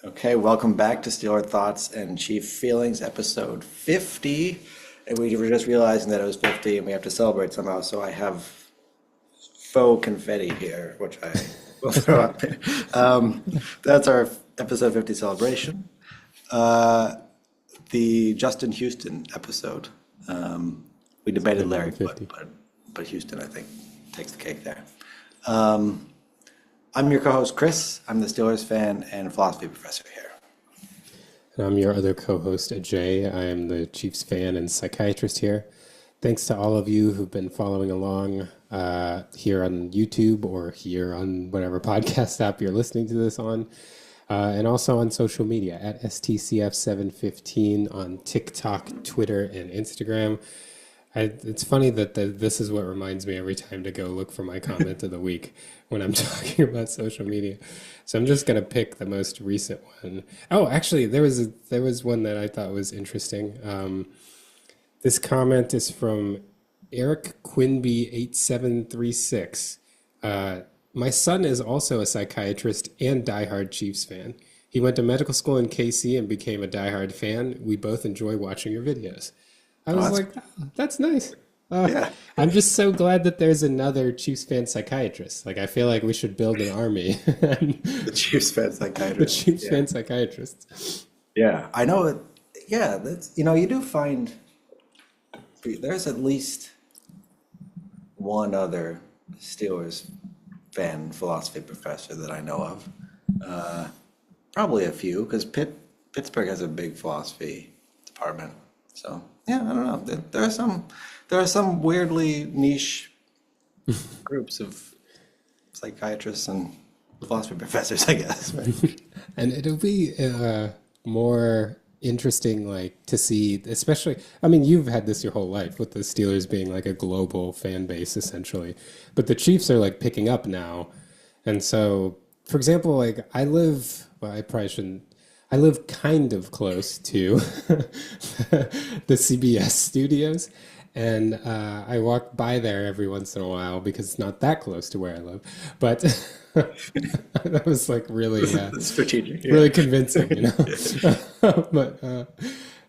Okay, welcome back to Steeler Thoughts and Chief Feelings, episode 50. And we were just realizing that it was 50 and we have to celebrate somehow. So I have faux confetti here, which I will throw up. That's our episode 50 celebration. The Justin Houston episode. We debated Larry, but Houston, I think, takes the cake there. I'm your co-host, Chris. I'm the Steelers fan and philosophy professor here. And I'm your other co-host, Ajay. I am the Chiefs fan and psychiatrist here. Thanks to all of you who've been following along here on YouTube or here on whatever podcast app you're listening to this on. And also on social media at STCF715 on TikTok, Twitter, and Instagram. It's funny that this is what reminds me every time to go look for my comment of the week when I'm talking about social media. So I'm just going to pick the most recent one. Oh, actually, there was one that I thought was interesting. This comment is from Eric Quinby 8736. My son is also a psychiatrist and diehard Chiefs fan. He went to medical school in KC and became a diehard fan. We both enjoy watching your videos. I was like, oh, that's nice. Yeah. I'm just so glad that there's another Chiefs fan psychiatrist. Like, I feel like we should build an army. The Chiefs fan The psychiatrist. Chiefs fan psychiatrist. Yeah, I know it. Yeah, that's, you do find there's at least one other Steelers fan philosophy professor that I know of. Probably a few, because Pittsburgh has a big philosophy department. So yeah, I don't know. There are some weirdly niche groups of psychiatrists and philosophy professors, I guess. And it'll be more interesting, like, to see, especially, I mean, you've had this your whole life with the Steelers being like a global fan base, essentially. But the Chiefs are like picking up now. And so, for example, like I live kind of close to the CBS studios, and I walk by there every once in a while because it's not that close to where I live. But that was like really Strategic. Yeah. really convincing, you know. But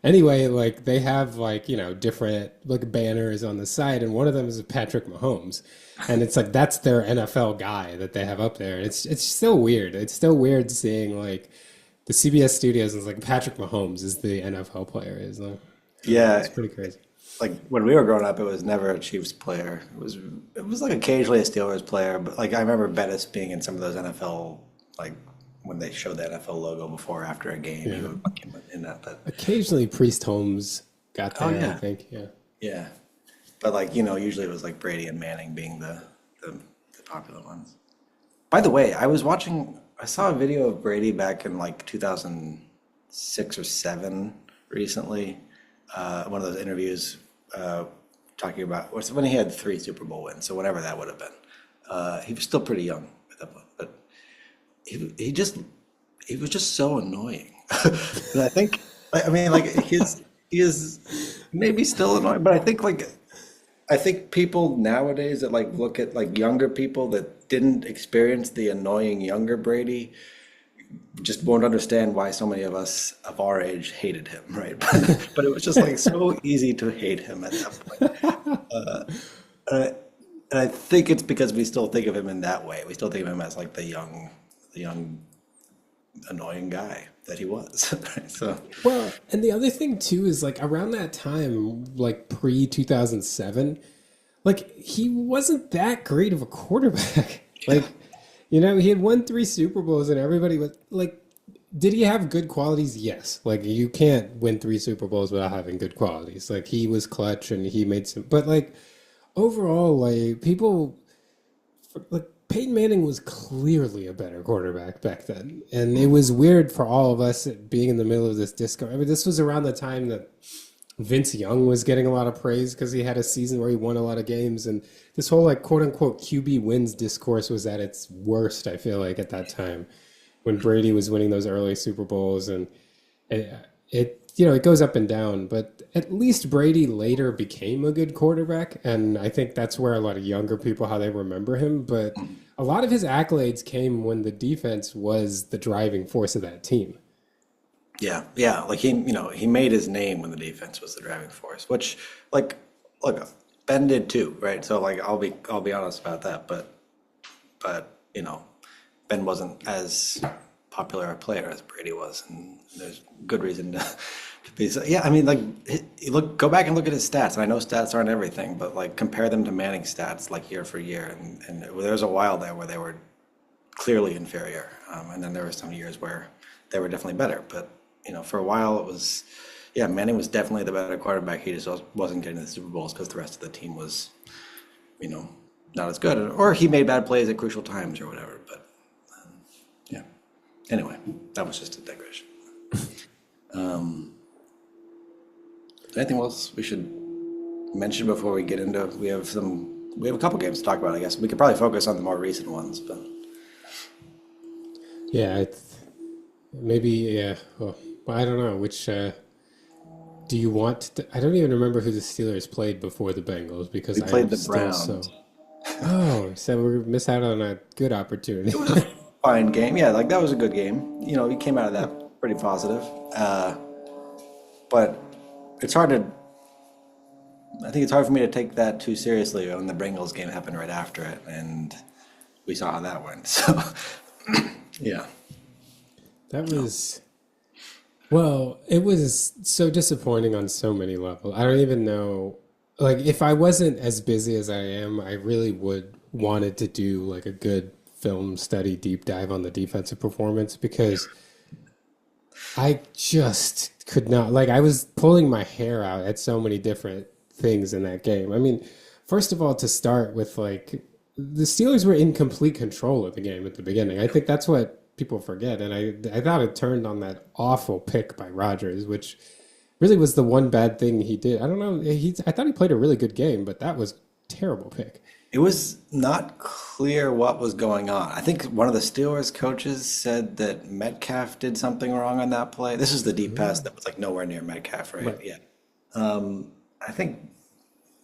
anyway, like they have like different like banners on the side, and one of them is Patrick Mahomes, and it's like that's their NFL guy that they have up there. It's still weird. It's still weird seeing like the CBS studios is like Patrick Mahomes is the NFL player. Is like, Yeah, it's pretty crazy. like when we were growing up, it was never a Chiefs player. It was like occasionally a Steelers player, but like I remember Bettis being in some of those NFL, like when they showed the NFL logo before or after a game, he would like in that. But Occasionally, Priest Holmes got there. yeah. I think. Yeah. yeah, but like usually it was like Brady and Manning being the popular ones. By the way, I saw a video of Brady back in like 2006 or 7 recently. One of those interviews talking about when he had 3 Super Bowl wins, so whenever that would have been. He was still pretty young at that point, but he was just so annoying. And I think, I mean, like he is maybe still annoying, but I think people nowadays that like look at like younger people that didn't experience the annoying younger Brady just won't understand why so many of us of our age hated him, right? But it was just like so easy to hate him at that point. And I think it's because we still think of him in that way. We still think of him as like the young annoying guy that he was. Right? So Well, and the other thing too is like around that time, like pre 2007, like he wasn't that great of a quarterback. Like, he had won 3 Super Bowls and everybody was like, did he have good qualities? Yes. Like you can't win 3 Super Bowls without having good qualities. Like he was clutch and he made some, but like overall, like people, like Peyton Manning was clearly a better quarterback back then. And it was weird for all of us being in the middle of this disco. I mean, this was around the time that Vince Young was getting a lot of praise because he had a season where he won a lot of games. And this whole like quote unquote QB wins discourse was at its worst, I feel like, at that time when Brady was winning those early Super Bowls. And it goes up and down, but at least Brady later became a good quarterback. And I think that's where a lot of younger people, how they remember him. But a lot of his accolades came when the defense was the driving force of that team. Yeah, yeah. Like he made his name when the defense was the driving force, which, like, look, Ben did too, right? So like, I'll be honest about that, but Ben wasn't as popular a player as Brady was, and there's good reason to be. So, yeah, I mean, like, go back and look at his stats. And I know stats aren't everything, but like compare them to Manning's stats, like year for year, and there was a while there where they were clearly inferior, and then there were some years where they were definitely better. But for a while it was, yeah, Manning was definitely the better quarterback. He just wasn't getting the Super Bowls because the rest of the team was, you know, not as good, or he made bad plays at crucial times or whatever. But yeah. Anyway, that was just a digression. Anything else we should mention before we get into? We have a couple games to talk about. I guess we could probably focus on the more recent ones, but Yeah, it's maybe yeah. Well, I don't know which. Do you want to? I don't even remember who the Steelers played before the Bengals because we I'm played the still Browns. so. Oh, so we miss out on a good opportunity. It was a fine game. Yeah, like that was a good game. He came out of that pretty positive. But it's hard to. I think it's hard for me to take that too seriously when the Bengals game happened right after it, and we saw how that went. So, yeah. That was well, it was so disappointing on so many levels. I don't even know. Like, if I wasn't as busy as I am, I really would wanted to do like a good film study deep dive on the defensive performance because I just could not. Like, I was pulling my hair out at so many different things in that game. I mean, first of all, to start with, like, the Steelers were in complete control of the game at the beginning. I think that's what people forget. And I thought it turned on that awful pick by Rodgers, which really was the one bad thing he did. I don't know. I thought he played a really good game, but that was a terrible pick. It was not clear what was going on. I think one of the Steelers coaches said that Metcalf did something wrong on that play. This is the deep pass that was like nowhere near Metcalf, right? Right. Yeah. I think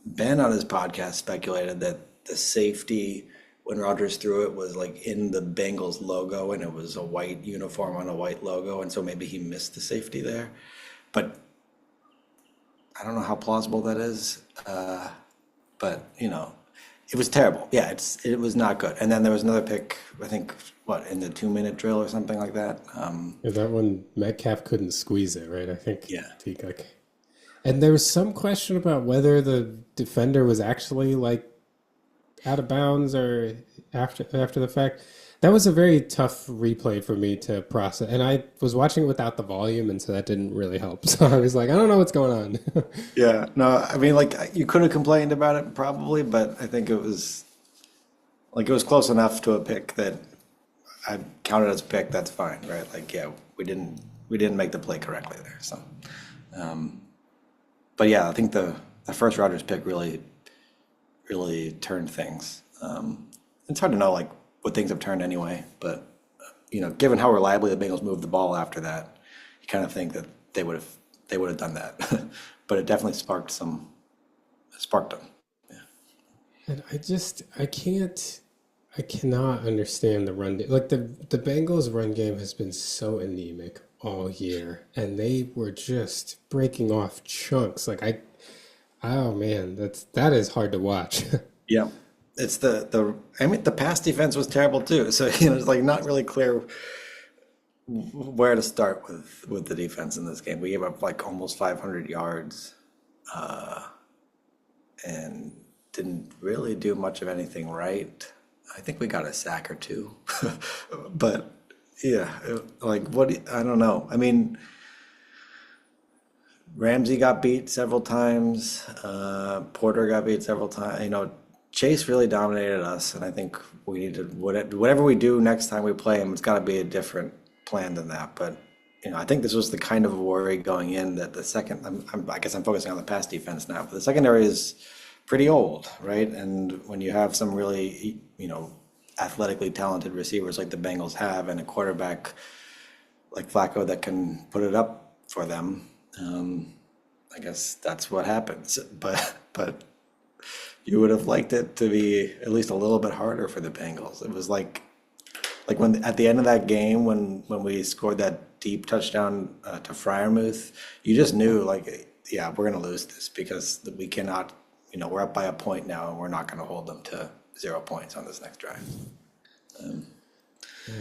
Ben on his podcast speculated that the safety when Rodgers threw it was like in the Bengals logo and it was a white uniform on a white logo, and so maybe he missed the safety there. But I don't know how plausible that is. But it was terrible. Yeah, it was not good. And then there was another pick, I think, what, in the 2-minute drill or something like that. Yeah, that one Metcalf couldn't squeeze it, right? I think Yeah. he like, and there was some question about whether the defender was actually like out of bounds or after the fact. That was a very tough replay for me to process, and I was watching it without the volume, and so that didn't really help. So I was like, I don't know what's going on. Yeah, no, I mean, like you could have complained about it probably, but I think it was close enough to a pick that I counted as a pick. That's fine, right? Like, yeah, we didn't make the play correctly there. So, but yeah, I think the first Rodgers pick really turned things. It's hard to know like what things have turned anyway, but given how reliably the Bengals moved the ball after that, you kind of think that they would have done that. But it definitely sparked them. Yeah. And I cannot understand the run. Like the Bengals run game has been so anemic all year, and they were just breaking off chunks. Oh man, that is hard to watch. Yeah. It's I mean the pass defense was terrible too. So it's like not really clear where to start with the defense in this game. We gave up like almost 500 yards and didn't really do much of anything right. I think we got a sack or two, but yeah, like I don't know. I mean, Ramsey got beat several times. Porter got beat several times. Chase really dominated us, and I think we need to whatever we do next time we play him, it's got to be a different plan than that. But I think this was the kind of worry going in that the second. I guess I'm focusing on the pass defense now, but the secondary is pretty old, right? And when you have some really athletically talented receivers like the Bengals have, and a quarterback like Flacco that can put it up for them, I guess that's what happens. But you would have liked it to be at least a little bit harder for the Bengals. It was like Like when at the end of that game when we scored that deep touchdown to Freiermuth, you just knew like, yeah, we're gonna lose this because we cannot, we're up by a point now and we're not gonna hold them to 0 points on this next drive.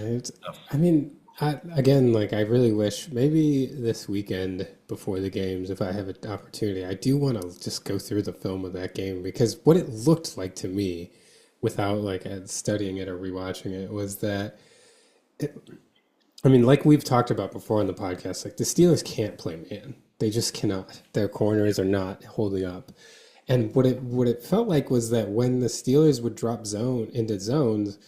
Right. I mean, again, like I really wish maybe this weekend before the games, if I have an opportunity, I do want to just go through the film of that game because what it looked like to me, without like studying it or rewatching it, was that I mean, like we've talked about before on the podcast, like the Steelers can't play man. They just cannot. Their corners are not holding up. And what it felt like was that when the Steelers would drop zone into zones,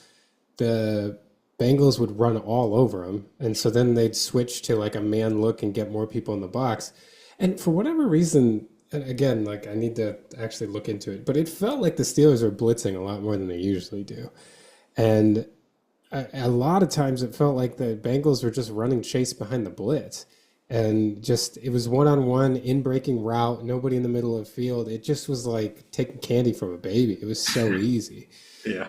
the Bengals would run all over them. And so then they'd switch to like a man look and get more people in the box. And for whatever reason, and again, like I need to actually look into it, but it felt like the Steelers were blitzing a lot more than they usually do. And a lot of times it felt like the Bengals were just running chase behind the blitz. And just it was one on one in breaking route, nobody in the middle of the field. It just was like taking candy from a baby. It was so easy. Yeah.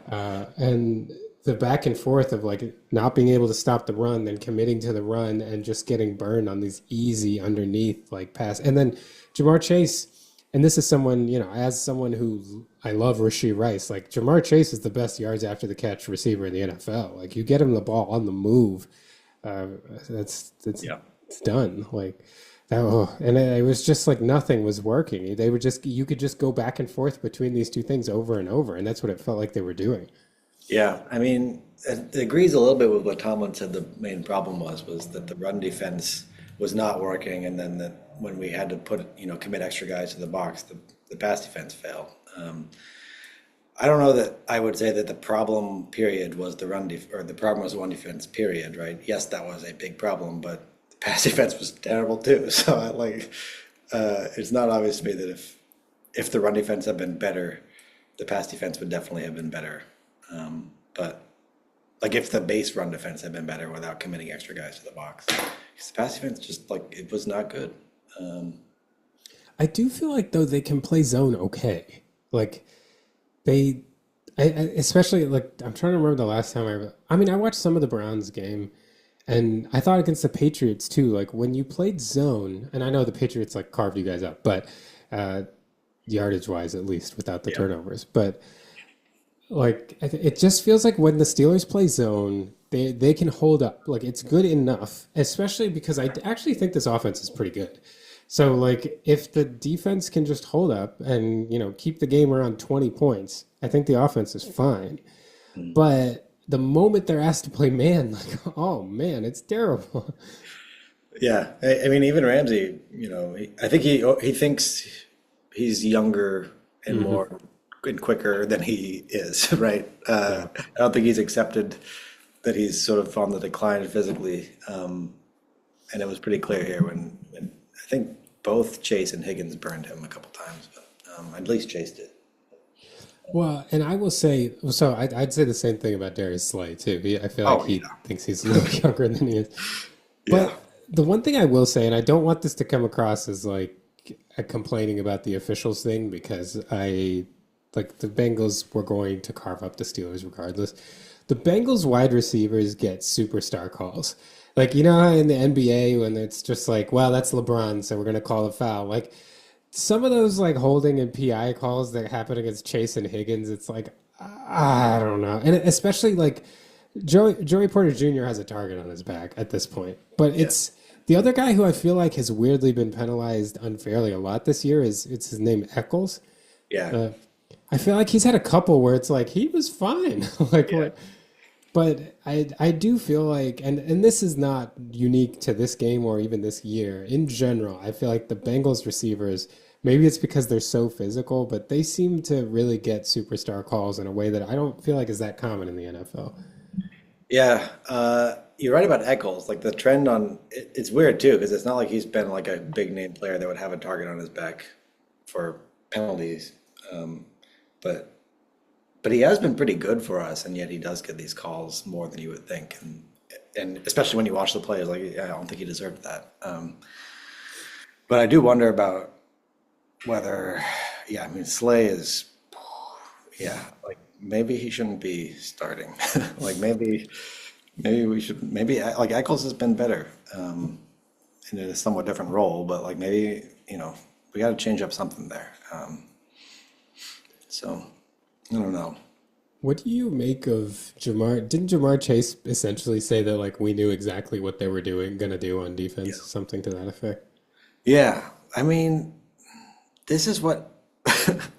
And the back and forth of like not being able to stop the run, then committing to the run and just getting burned on these easy underneath like pass. And then Jamar Chase, and this is someone, as someone who I love Rashee Rice, like Jamar Chase is the best yards after the catch receiver in the NFL. Like you get him the ball on the move, that's Yeah. it's done. Like that, oh, and it was just like nothing was working. They were just you could just go back and forth between these two things over and over, and that's what it felt like they were doing. Yeah, I mean, it agrees a little bit with what Tomlin said the main problem was that the run defense was not working, and then that when we had to commit extra guys to the box, the pass defense failed. I don't know that I would say that the problem period was or the problem was the run defense period, right? Yes, that was a big problem, but the pass defense was terrible too. So it's not obvious to me that if the run defense had been better, the pass defense would definitely have been better. But like if the base run defense had been better without committing extra guys to the box, because the pass defense just like it was not good. I do feel like though they can play zone okay. Like they, especially like I'm trying to remember the last time I mean I watched some of the Browns game, and I thought against the Patriots too. Like when you played zone, and I know the Patriots like carved you guys up, but yardage wise at least without the Yeah. turnovers, but. Like it just feels like when the Steelers play zone, they can hold up. Like it's good enough, especially because I actually think this offense is pretty good. So like if the defense can just hold up and keep the game around 20 points, I think the offense is fine. But the moment they're asked to play man, like oh man, it's terrible. Yeah, I mean, even Ramsey, I think he thinks he's younger and more and quicker than he is, right? Yeah. I don't think he's accepted that he's sort of on the decline physically, and it was pretty clear here when I think both Chase and Higgins burned him a couple times, but at least Chase did. Well, and I will say, so I'd say the same thing about Darius Slay too. I feel like Oh he yeah, thinks he's a little younger than he is. yeah, But the one thing I will say, and I don't want this to come across as like a complaining about the officials thing, because I like the Bengals were going to carve up the Steelers regardless. The Bengals wide receivers get superstar calls. Like, how in the NBA when it's just like, well, that's LeBron, so we're going to call a foul. Like, some of those like holding and PI calls that happen against Chase and Higgins, it's like, I don't know. And especially like Joey Porter Jr. has a target on his back at this point. But yeah, it's the other guy who I feel like has weirdly been penalized unfairly a lot this year it's his name Eccles. yeah, Uh, I feel like he's had a couple where it's like he was fine. Like yeah. what but I do feel like and this is not unique to this game or even this year. In general, I feel like the Bengals receivers, maybe it's because they're so physical, but they seem to really get superstar calls in a way that I don't feel like is that common in the NFL. Yeah, you're right about Eccles. Like the trend it's weird too because it's not like he's been like a big name player that would have a target on his back for penalties. But he has been pretty good for us, and yet he does get these calls more than you would think, and especially when you watch the players, like yeah, I don't think he deserved that. But I do wonder about whether, yeah, I mean Slay is, yeah, like maybe he shouldn't be starting. Like maybe we should, maybe like Eccles has been better in a somewhat different role, but like maybe, we got to change up something there. So I don't know. What do you make of Jamar? Didn't Jamar Chase essentially say that like we knew exactly what they were gonna do on defense, Yeah. something to that effect? Yeah. I mean, this is what,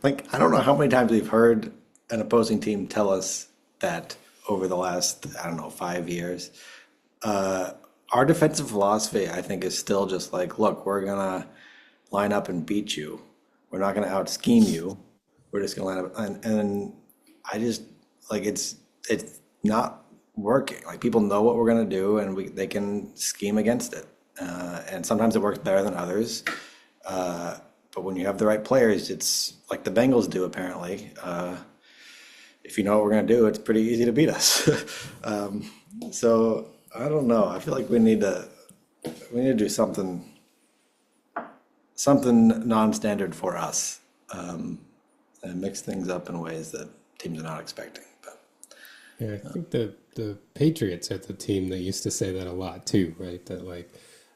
like, I don't know how many times we've heard an opposing team tell us that over the last, I don't know, 5 years. Our defensive philosophy, I think, is still just like, look, we're gonna line up and beat you. We're not gonna out scheme you. We're just gonna line up, and I just like it's not working. Like people know what we're gonna do, and they can scheme against it. And sometimes it works better than others. But when you have the right players, it's like the Bengals do apparently. If you know what we're gonna do, it's pretty easy to beat us. So I don't know. I feel like we need to do something non-standard for us, and mix things up in ways that teams are not expecting. But Yeah, I think the Patriots are the team that used to say that a lot too, right? That like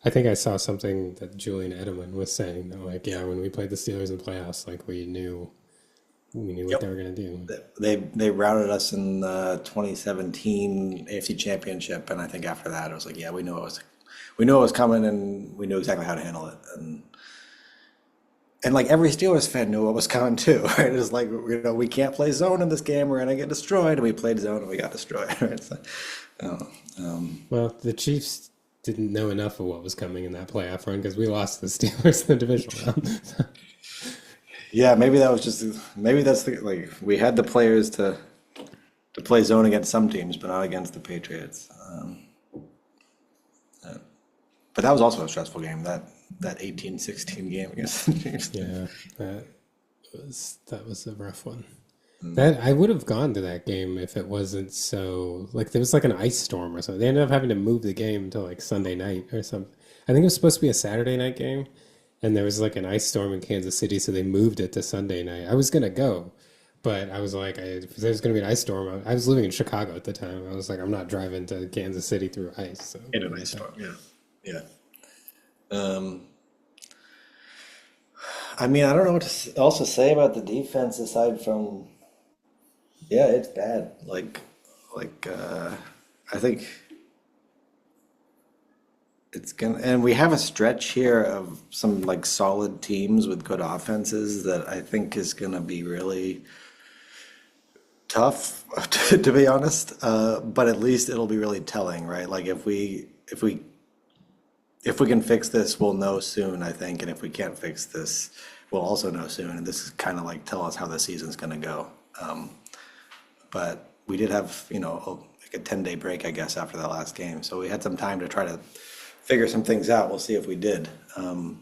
I think I saw something that Julian Edelman was saying that like yeah, when we played the Steelers in playoffs, like we knew what yep, they were gonna do. they routed us in the 2017 AFC Championship, and I think after that it was like, yeah, we knew it was coming, and we knew exactly how to handle it, and like every Steelers fan knew what was coming too, right? It was like, we can't play zone in this game, we're gonna get destroyed, and we played zone and we got destroyed, right? So, uh, Well, the Chiefs didn't know enough of what was coming in that playoff run because we lost the Steelers in the divisional round. yeah, maybe that's like we had the players to play zone against some teams, but not against the Patriots. But that was also a stressful game. That 18-16 game against the Chiefs. Yeah, that that was a rough one. That I would have gone to that game if it wasn't so like there was like an ice storm or something. They ended up having to move the game to like Sunday night or something. I think it was supposed to be a Saturday night game, and there was like an ice storm in Kansas City, so they moved it to Sunday night. I was gonna go, but I was like, if there's gonna be an ice storm, I was living in Chicago at the time. I was like, I'm not driving to Kansas City through ice. So In a nice storm, yeah, yeah. Um, I mean, I don't know what to also say about the defense aside from, yeah, it's bad. I think it's gonna, and we have a stretch here of some like solid teams with good offenses that I think is gonna be really tough, to be honest. But at least it'll be really telling, right? Like if we can fix this, we'll know soon, I think. And if we can't fix this, we'll also know soon. And this is kind of like tell us how the season's gonna go. But we did have, like a 10-day break, I guess, after that last game. So we had some time to try to figure some things out. We'll see if we did. But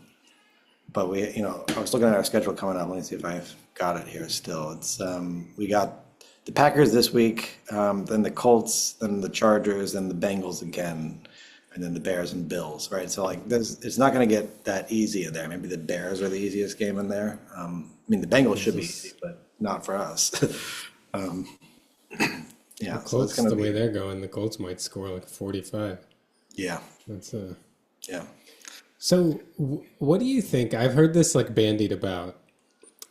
I was looking at our schedule coming up. Let me see if I've got it here still. We got the Packers this week, then the Colts, then the Chargers, then the Bengals again, and then the Bears and Bills, right? So like, it's not going to get that easy in there. Maybe the Bears are the easiest game in there. I mean, the Bengals should be easy, but not for us. um, the yeah, so it's Colts, going to the way be, they're going, the Colts might score like 45. yeah, That's yeah. So, what do you think? I've heard this like bandied about.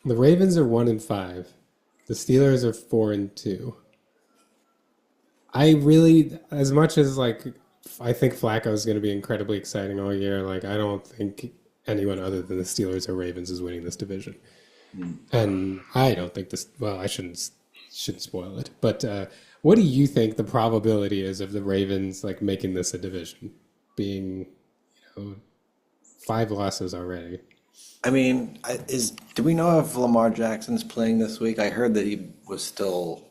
The Ravens are 1-5. The Steelers are 4-2. I really, as much as like, I think Flacco is going to be incredibly exciting all year. Like, I don't think anyone other than the Steelers or Ravens is winning this division. And I don't think this. Well, I shouldn't spoil it. But what do you think the probability is of the Ravens like making this a division, being, you know, 5 losses already? I mean, do we know if Lamar Jackson's playing this week? I heard that he was still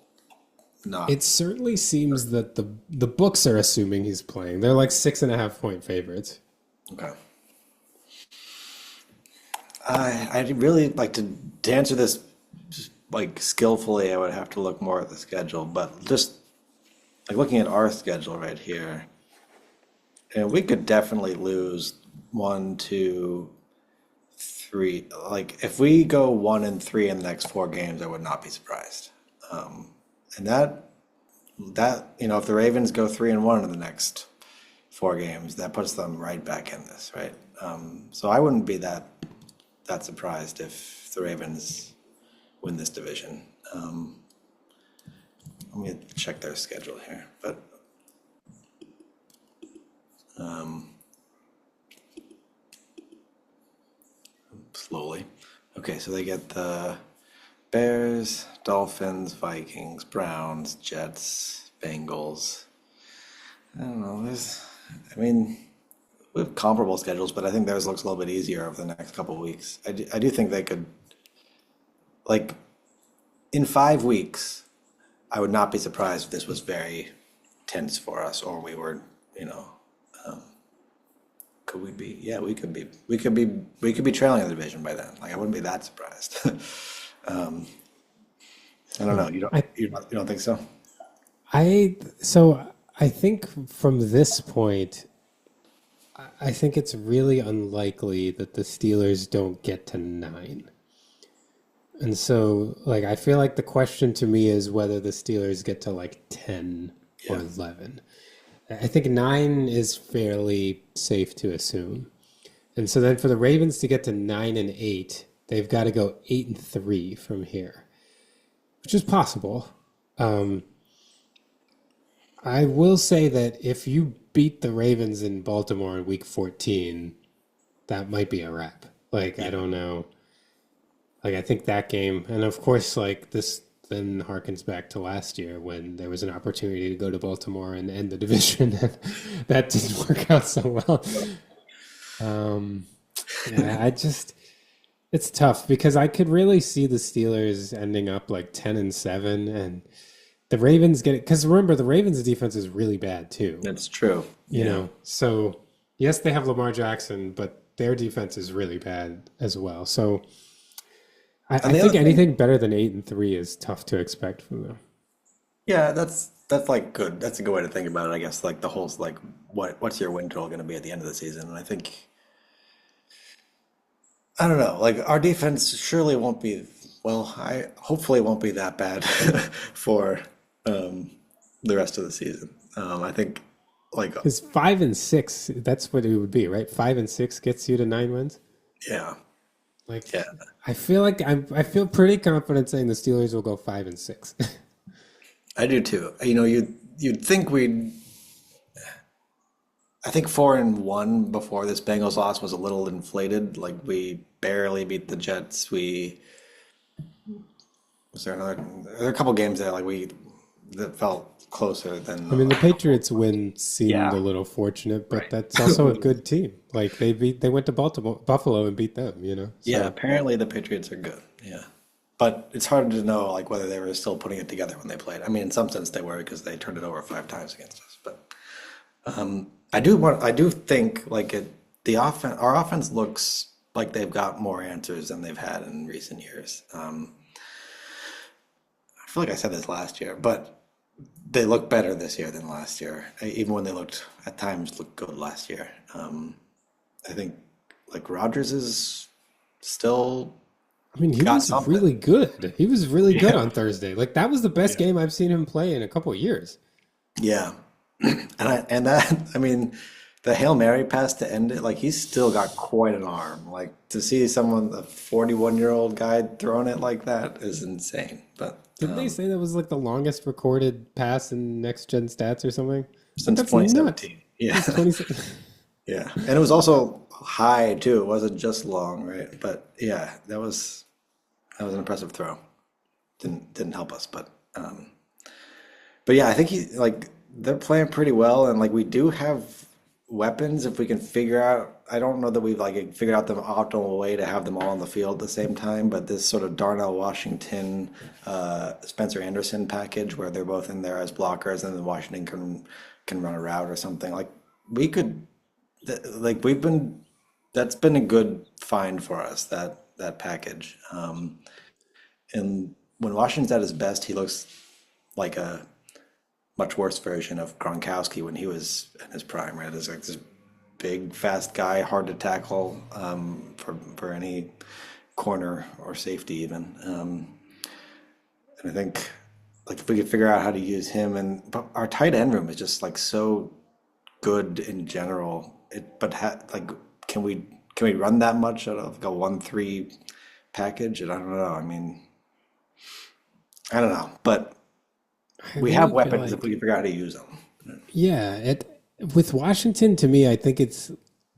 not. It certainly seems that the books are assuming he's playing. They're like 6.5 point favorites. Okay. I'd really like to answer this like skillfully. I would have to look more at the schedule, but just like looking at our schedule right here, and we could definitely lose 1, 2, 3. Like if we go 1-3 in the next 4 games, I would not be surprised. And that that, if the Ravens go 3-1 in the next 4 games, that puts them right back in this, right? So I wouldn't be that surprised if the Ravens win this division. Let me check their schedule here, but slowly. Okay, so they get the Bears, Dolphins, Vikings, Browns, Jets, Bengals. I don't know. I mean, we have comparable schedules, but I think theirs looks a little bit easier over the next couple of weeks. I do think they could, like, in 5 weeks, I would not be surprised if this was very tense for us, or we were, you know, could we be? Yeah, we could be trailing the division by then. Like, I wouldn't be that surprised. I don't know. You don't, I you don't think so? so I think from this point, I think it's really unlikely that the Steelers don't get to 9. And so, like, I feel like the question to me is whether the Steelers get to like 10 or Yeah. 11. I think 9 is fairly safe to assume. And so then for the Ravens to get to 9-8, they've got to go 8-3 from here, which is possible. Um, I will say that if you beat the Ravens in Baltimore in week 14, that might be a wrap. Like, I Yeah. don't know. Like, I think that game, and of course, like, this then harkens back to last year when there was an opportunity to go to Baltimore and end the division. And that didn't work out so well. Um, yeah, it's tough because I could really see the Steelers ending up like 10-7 and the Ravens get it. Because remember, the Ravens' defense is really bad too. That's true. You Yeah. know, so yes, they have Lamar Jackson, but their defense is really bad as well. So And I the other think thing, anything better than 8-3 is tough to expect from them. yeah, that's like good. That's a good way to think about it, I guess. Like the whole like what's your win total going to be at the end of the season? And I think I don't know. Like our defense surely won't be well. I hopefully it won't be that bad for um, the rest of the season. I think like Because 5-6, that's what it would be, right? 5-6 gets you to 9 wins. yeah, yeah. Like, I feel like I feel pretty confident saying the Steelers will go 5-6. I do too. You'd think we'd. I think 4-1 before this Bengals loss was a little inflated. Like we barely beat the Jets. We was there another? There are a couple games there like we that felt closer than. I mean, the Patriots win seemed a Yeah, little fortunate, but right. that's also a good team. Like they went to Buffalo and beat them, you know. Yeah, So apparently the Patriots are good. Yeah. But it's hard to know like whether they were still putting it together when they played. I mean, in some sense they were because they turned it over 5 times against us. But I do think like our offense looks like they've got more answers than they've had in recent years. I feel like I said this last year, but they look better this year than last year. Even when they looked at times looked good last year. I think like Rodgers is still I mean, he got was something. really good. He was really good Yeah. on Thursday. Like that was the best Yeah. game I've seen him play in a couple of years. Yeah. And that I mean the Hail Mary pass to end it, like he's still got quite an arm. Like to see someone a 41-year-old guy throwing it like that is insane. But Didn't they say that was like the longest recorded pass in next gen stats or something? Like since that's nuts. 2017. Yeah. Since 20. Yeah. And it was also high too. It wasn't just long, right? But yeah, that was an impressive throw. Didn't help us, but yeah, I think they're playing pretty well, and like we do have weapons if we can figure out. I don't know that we've like figured out the optimal way to have them all on the field at the same time, but this sort of Darnell Washington, Spencer Anderson package where they're both in there as blockers, and then Washington can run a route or something. Like we could, like we've been. That's been a good find for us that package. And when Washington's at his best, he looks like a much worse version of Gronkowski when he was in his prime, right? As like this big, fast guy, hard to tackle for any corner or safety even. And I think like if we could figure out how to use him, and but our tight end room is just like so good in general. Like, can we can we run that much out of like a 1-3 package? And I don't know. I mean, I don't know, but I we have really feel weapons if we like, can figure out how to use them. yeah, with Washington, to me, I think it's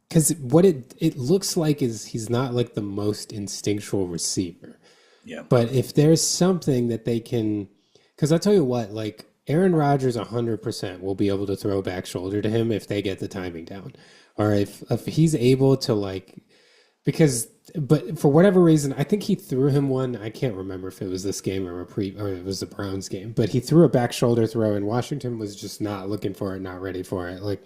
because what it looks like is he's not like the most instinctual receiver. Yeah. But if there's something that they can, because I'll tell you what, like Aaron Rodgers 100% will be able to throw back shoulder to him if they get the timing down. Or if he's able to like, because, but for whatever reason, I think he threw him one. I can't remember if it was this game or it was the Browns game, but he threw a back shoulder throw and Washington was just not looking for it, not ready for it. Like,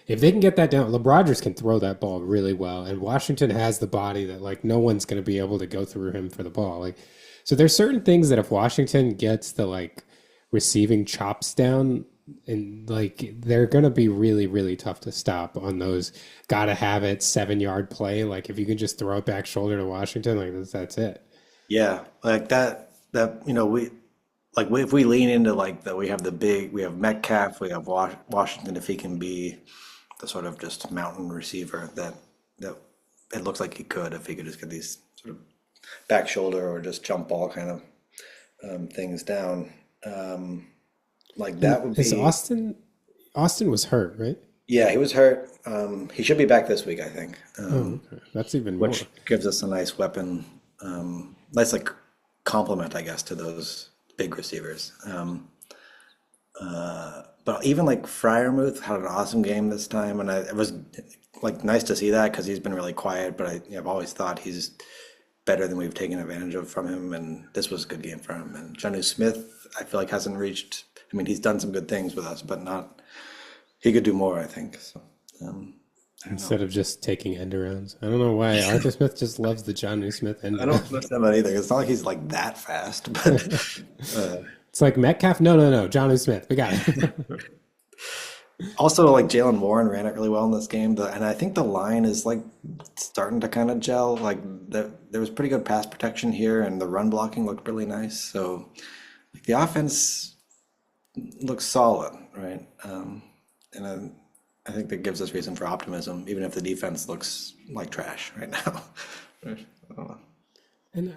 if they can get that down, Rodgers can throw that ball really well, and Washington has the body that like no one's going to be able to go through him for the ball. Like, so there's certain things that if Washington gets the like receiving chops down, and like they're going to be really really tough to stop on those. Gotta have it 7 yard play. Like if you can just throw it back shoulder to Washington, like that's it. Yeah, like that if we lean into like that, we have Metcalf, we have Washington if he can be the sort of just mountain receiver that it looks like he could if he could just get these sort of back shoulder or just jump ball kind of things down. Like And that would is be Austin was hurt, right? yeah, he was hurt. He should be back this week, I think, Oh, okay. That's even more. which gives us a nice weapon, nice like complement, I guess, to those big receivers. But even like Fryermuth had an awesome game this time, and it was like nice to see that because he's been really quiet. But I've always thought he's better than we've taken advantage of from him, and this was a good game for him. And Jonnu Smith, I feel like hasn't reached. I mean, he's done some good things with us, but not. He could do more, I think. So I don't know. Instead of just taking end arounds. I don't know why Arthur Smith just loves the John Smith end I don't around. understand that either. It's not like he's like that fast, but It's like Metcalf. No, no, no. John Smith. We got it. also like Jalen Warren ran it really well in this game. And I think the line is like starting to kind of gel. Like there was pretty good pass protection here, and the run blocking looked really nice. So like, the offense looks solid, right? And I think that gives us reason for optimism, even if the defense looks like trash right now. Right? I don't know. And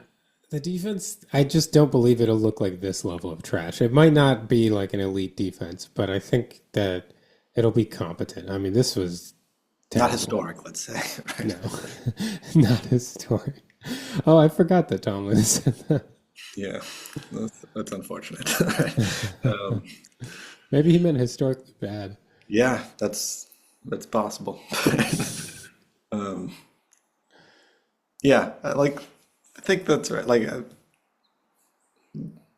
the defense, I just don't believe it'll look like this level of trash. It might not be like an elite defense, but I think that it'll be competent. I mean, this was Not terrible. historic, let's say. No, Right? not historic. Oh, I forgot that Tomlin said that. Yeah, that's unfortunate. Right? Maybe he meant historically bad. Yeah, that's possible. Yeah, I think that's right. Like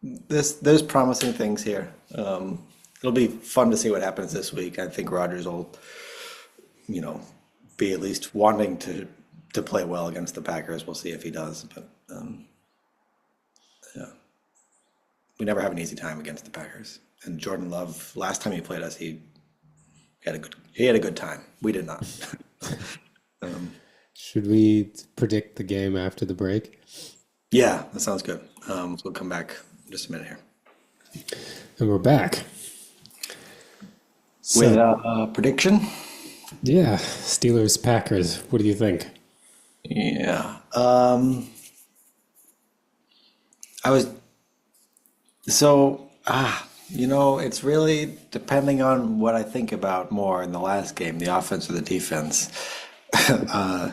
there's promising things here. It'll be fun to see what happens this week. I think Rodgers will, you know, be at least wanting to play well against the Packers. We'll see if he does, but yeah, we never have an easy time against the Packers. And Jordan Love, last time he played us, he had a good time. We did not. Should we predict the game after the break? Yeah, that sounds good. So we'll come back in just a minute here And we're back. with So, a prediction. yeah, Steelers, Packers. What do you think? Yeah. I was so it's really depending on what I think about more in the last game, the offense or the defense. uh,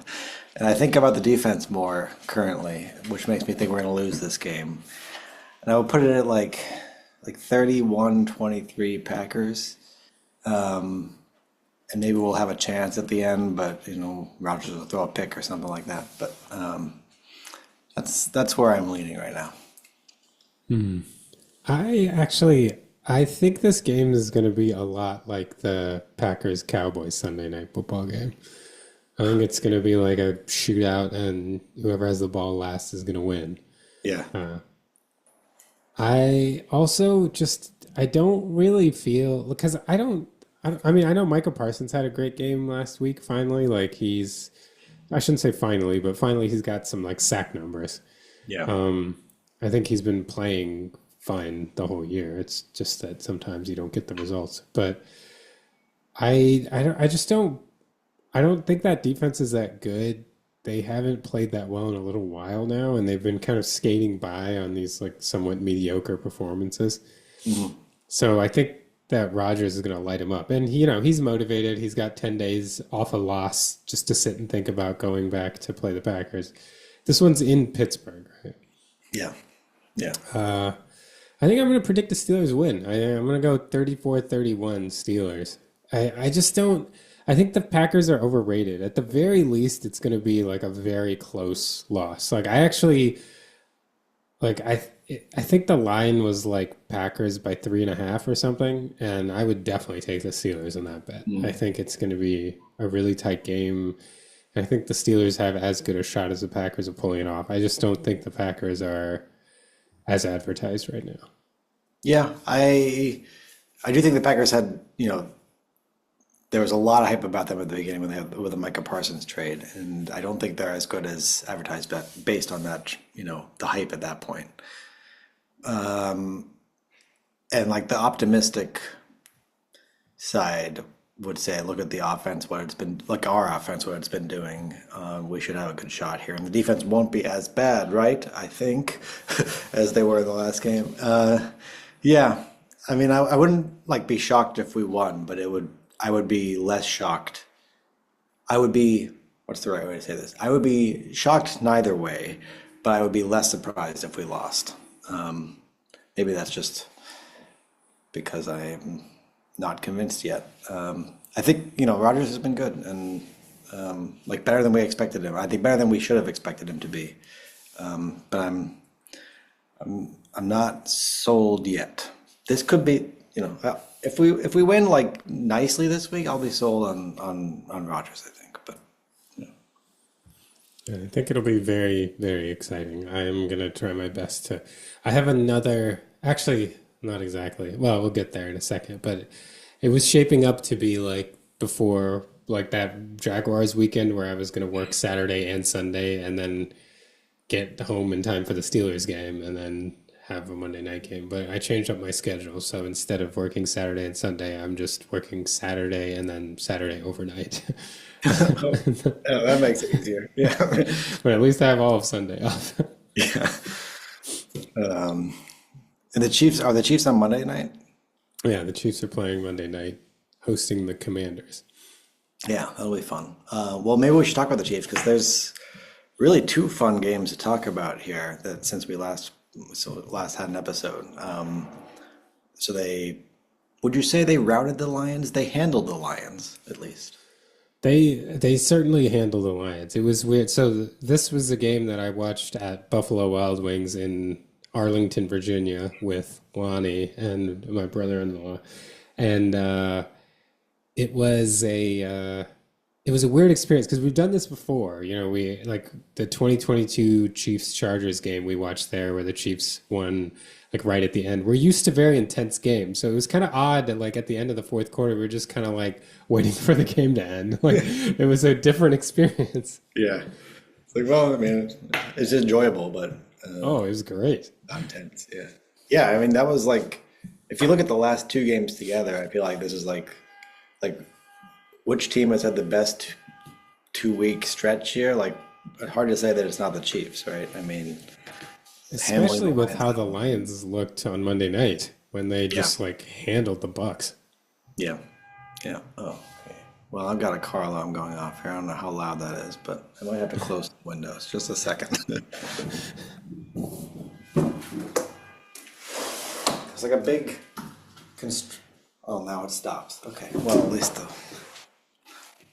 and I think about the defense more currently, which makes me think we're going to lose this game. And I would put it at like 31-23 Packers. And maybe we'll have a chance at the end, but Rodgers will throw a pick or something like that. But that's where I'm leaning right now. I think this game is going to be a lot like the Packers Cowboys Sunday night football game. I think it's going to be like a shootout, and whoever has the ball last is going to win. Yeah. I also I don't really feel because I mean, I know Michael Parsons had a great game last week. Finally, like I shouldn't say finally, but finally he's got some like sack numbers. Yeah. I think he's been playing fine the whole year. It's just that sometimes you don't get the results. But I don't think that defense is that good. They haven't played that well in a little while now, and they've been kind of skating by on these like somewhat mediocre performances. Mhm. So I think that Rodgers is going to light him up, and he's motivated. He's got 10 days off a loss just to sit and think about going back to play the Packers. This one's in Pittsburgh, right? Yeah. Yeah. I think I'm going to predict the Steelers win. I'm going to go 34-31 Steelers. I just don't. I think the Packers are overrated. At the very least, it's going to be like a very close loss. Like I actually, like I think the line was like Packers by 3.5 or something, and I would definitely take the Steelers in that bet. I think it's going to be a really tight game. I think the Steelers have as good a shot as the Packers of pulling it off. I just don't think the Packers are as advertised right now. Yeah. I do think the Packers had, there was a lot of hype about them at the beginning when they had with the Micah Parsons trade, and I don't think they're as good as advertised, but based on that, the hype at that point. And like the optimistic side would say, look at the offense, what it's been like our offense, what it's been doing. We should have a good shot here, and the defense won't be as bad, right? I think, as they were in the last game. Yeah, I mean, I wouldn't like be shocked if we won, but I would be less shocked. I would be, what's the right way to say this? I would be shocked neither way, but I would be less surprised if we lost. Maybe that's just because I'm not convinced yet. I think, Rodgers has been good and like better than we expected him. I think better than we should have expected him to be. But I'm not sold yet. This could be, if we win like nicely this week, I'll be sold on Rodgers, I think. But I think it'll be very, very exciting. I am going to try my best to. I have another, actually, not exactly. Well, we'll get there in a second, but it was shaping up to be like before, like that Jaguars weekend where I was going to work Saturday and Sunday and then get home in time for the Steelers game and then have a Monday night game. But I changed up my schedule. So instead of working Saturday and Sunday, I'm just working Saturday and then Saturday overnight. oh, that makes it easier. Yeah. But at least I have all of Sunday off. Yeah. And the Chiefs on Monday night? Yeah, the Chiefs are playing Monday night, hosting the Commanders. Yeah, that'll be fun. Well, maybe we should talk about the Chiefs because there's really two fun games to talk about here that since we last had an episode. So would you say they routed the Lions? They handled the Lions at least. They certainly handled the Lions. It was weird. So this was a game that I watched at Buffalo Wild Wings in Arlington, Virginia, with Lonnie and my brother-in-law, and it was a weird experience because we've done this before. We like the 2022 Chiefs Chargers game we watched there where the Chiefs won like right at the end. We're used to very intense games. So it was kind of odd that like at the end of the fourth quarter, we were just kind of like waiting for the game to end. Like it was a different experience. Yeah. It's like, well, I mean, it's enjoyable, but Oh, it was great. not intense. Yeah. Yeah, I mean, that was like, if you look at the last two games together, I feel like this is like which team has had the best 2 week stretch here? Like, hard to say that it's not the Chiefs, right? I mean, handling Especially the with Lions. how the Lions looked on Monday night when they Yeah. just like handled the Bucks. Yeah. Yeah. Oh, okay. Well, I've got a car alarm going off here. I don't know how loud that is, but I might have to close the windows. Just a second. It's like a big oh, now it stops. Okay. Well, at least the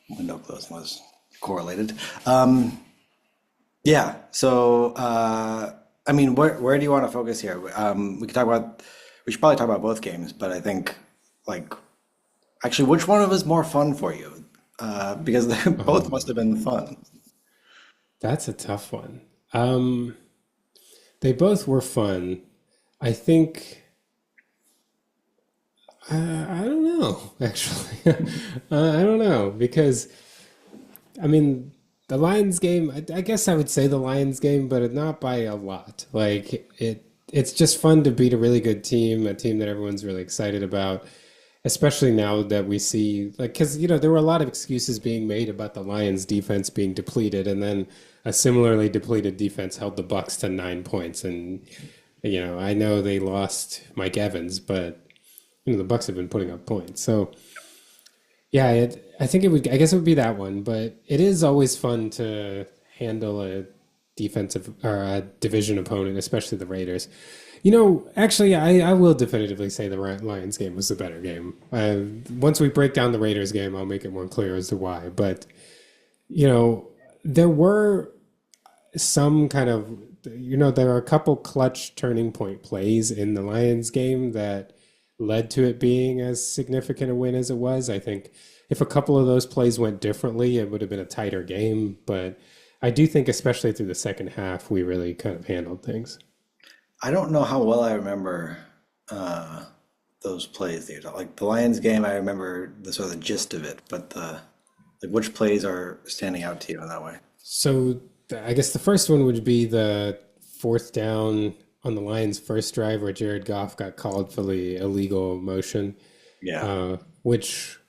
window closing was correlated. Yeah. So, I mean, where do you want to focus here? We should probably talk about both games, but I think, like, actually, which one of is more fun for you? Because they both must have been fun. That's a tough one. They both were fun. I think I don't know, actually. I don't know because I mean the Lions game. I guess I would say the Lions game, but not by a lot. Like it's just fun to beat a really good team, a team that everyone's really excited about, especially now that we see like because there were a lot of excuses being made about the Lions defense being depleted, and then a similarly depleted defense held the Bucks to 9 points. And I know they lost Mike Evans, but the Bucks have been putting up points. So yeah, I think it would. I guess it would be that one, but it is always fun to handle a defensive or a division opponent, especially the Raiders. Actually, I will definitively say the Lions game was the better game. Once we break down the Raiders game, I'll make it more clear as to why. But there were some kind of there are a couple clutch turning point plays in the Lions game that led to it being as significant a win as it was. I think if a couple of those plays went differently, it would have been a tighter game. But I do think, especially through the second half, we really kind of handled things. I don't know how well I remember uh, those plays that you're talking. Like the Lions game, I remember the sort of the gist of it, but the like which plays are standing out to you in that way? So I guess the first one would be the fourth down on the Lions' first drive where Jared Goff got called for the illegal motion, Yeah. which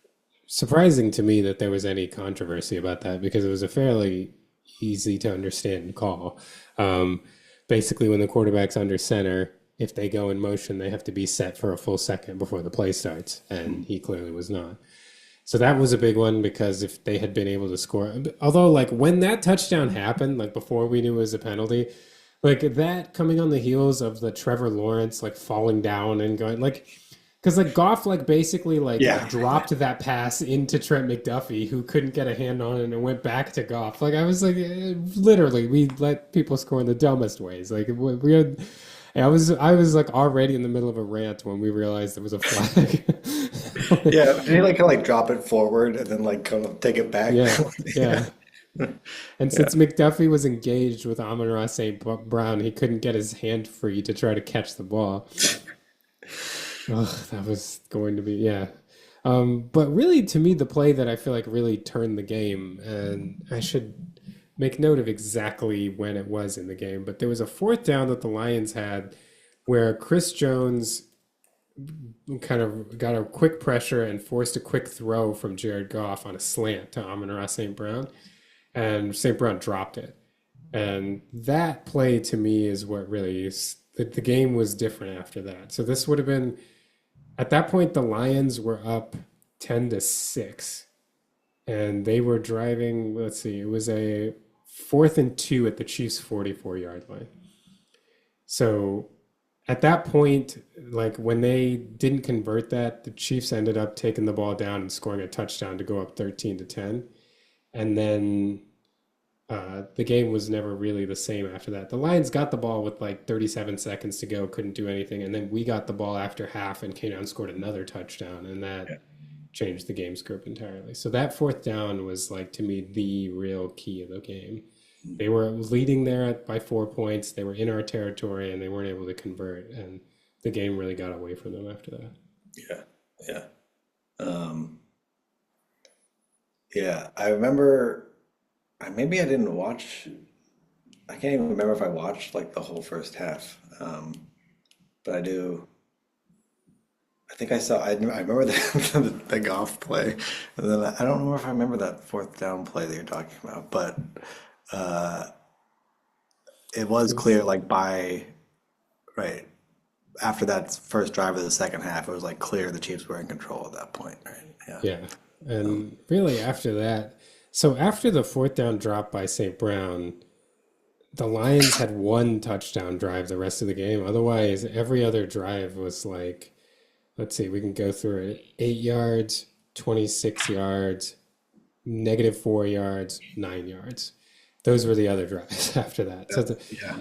surprising to me that there was any controversy about that because it was a fairly easy to understand call. Um, Basically, when the quarterback's under center, if they go in motion, they have to be set for a full second before the play starts, and he clearly was not. So that was a big one because if they had been able to score, although like when that touchdown happened, like before we knew it was a penalty, like that coming on the heels of the Trevor Lawrence like falling down and going like, because like Goff like basically like Yeah. dropped that pass into Trent McDuffie who couldn't get a hand on it and it went back to Goff. Like I was like, literally, we let people score in the dumbest ways. Like we had. I was like already in the middle of a rant when we realized there was a flag. Yeah. Did he like kind of like drop it forward and then like kind of take it back? Yeah, Yeah. yeah. And Yeah. since McDuffie was engaged with Amon-Ra St. Brown, he couldn't get his hand free to try to catch the ball. Oh, that was going to be, yeah. But really, to me, the play that I feel like really turned the game, and I should make note of exactly when it was in the game, but there was a fourth down that the Lions had where Chris Jones kind of got a quick pressure and forced a quick throw from Jared Goff on a slant to Amon-Ra St. Brown, and St. Brown dropped it. And that play to me is what really is the game was different after that. So this would have been at that point the Lions were up 10-6 and they were driving, let's see, it was a 4th and 2 at the Chiefs 44-yard line. So at that point, like when they didn't convert that, the Chiefs ended up taking the ball down and scoring a touchdown to go up 13-10. And then the game was never really the same after that. The Lions got the ball with like 37 seconds to go, couldn't do anything. And then we got the ball after half and came down and scored another touchdown. And that changed the game script entirely. So that fourth down was like, to me, the real key of the game. They were leading there by 4 points. They were in our territory and they weren't able to convert. And the game really got away from them after that. Yeah. Yeah. Um, yeah. I remember maybe I didn't watch, I can't even remember if I watched like the whole first half. But I do, I think I saw, I remember the golf play. And then I don't remember if I remember that fourth down play that you're talking about, but uh, it was It was, clear like right, after that first drive of the second half, it was like clear the Chiefs were in control at that point, right? Yeah. yeah. And really after that, so after the fourth down drop by St. Brown, the Lions had one touchdown drive the rest of the game. Otherwise, every other drive was like, let's see, we can go through it. 8 yards, 26 yards, -4 yards, 9 yards. Those were the other drives after that. So Yeah.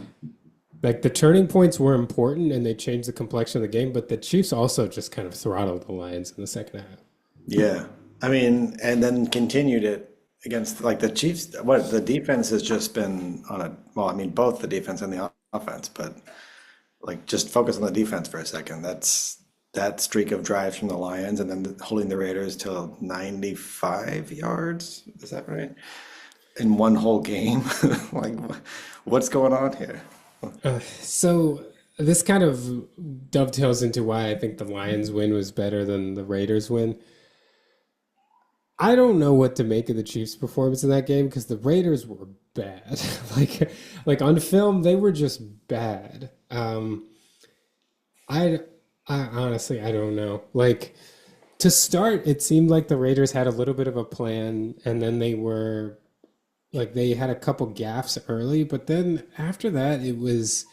like the turning points were important and they changed the complexion of the game, but the Chiefs also just kind of throttled the Lions in the second half. Yeah. I mean, and then continued it against like the Chiefs. What the defense has just been on a, well, I mean, both the defense and the offense, but like just focus on the defense for a second. That's that streak of drives from the Lions and then holding the Raiders till 95 yards. Is that right? In one whole game. Like, what's going on here? So this kind of dovetails into why I think the Lions win was better than the Raiders win. I don't know what to make of the Chiefs' performance in that game because the Raiders were bad. like like on film, they were just bad. I I honestly I don't know. Like to start, it seemed like the Raiders had a little bit of a plan, and then they were like they had a couple gaffes early, but then after that, it was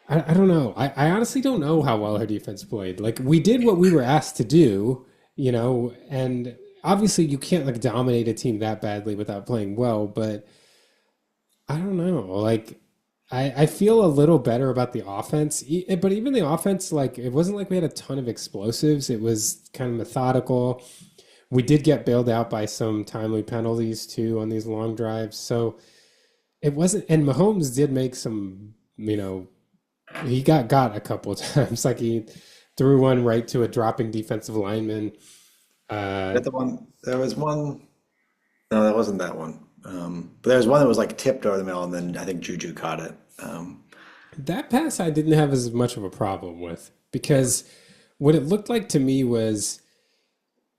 I don't know. I honestly don't know how well her defense played. Like we did what we were asked to do, and obviously you can't like dominate a team that badly without playing well, but I don't know. Like I feel a little better about the offense, but even the offense, like it wasn't like we had a ton of explosives. It was kind of methodical. We did get bailed out by some timely penalties too on these long drives. So it wasn't, and Mahomes did make some, he got a couple of times. Like he threw one right to a dropping defensive lineman. Uh, That the one, there was one, no, that wasn't that one. But there was one that was like tipped over the middle, and then I think Juju caught it. that pass I didn't have as much of a problem with because what it looked like to me was,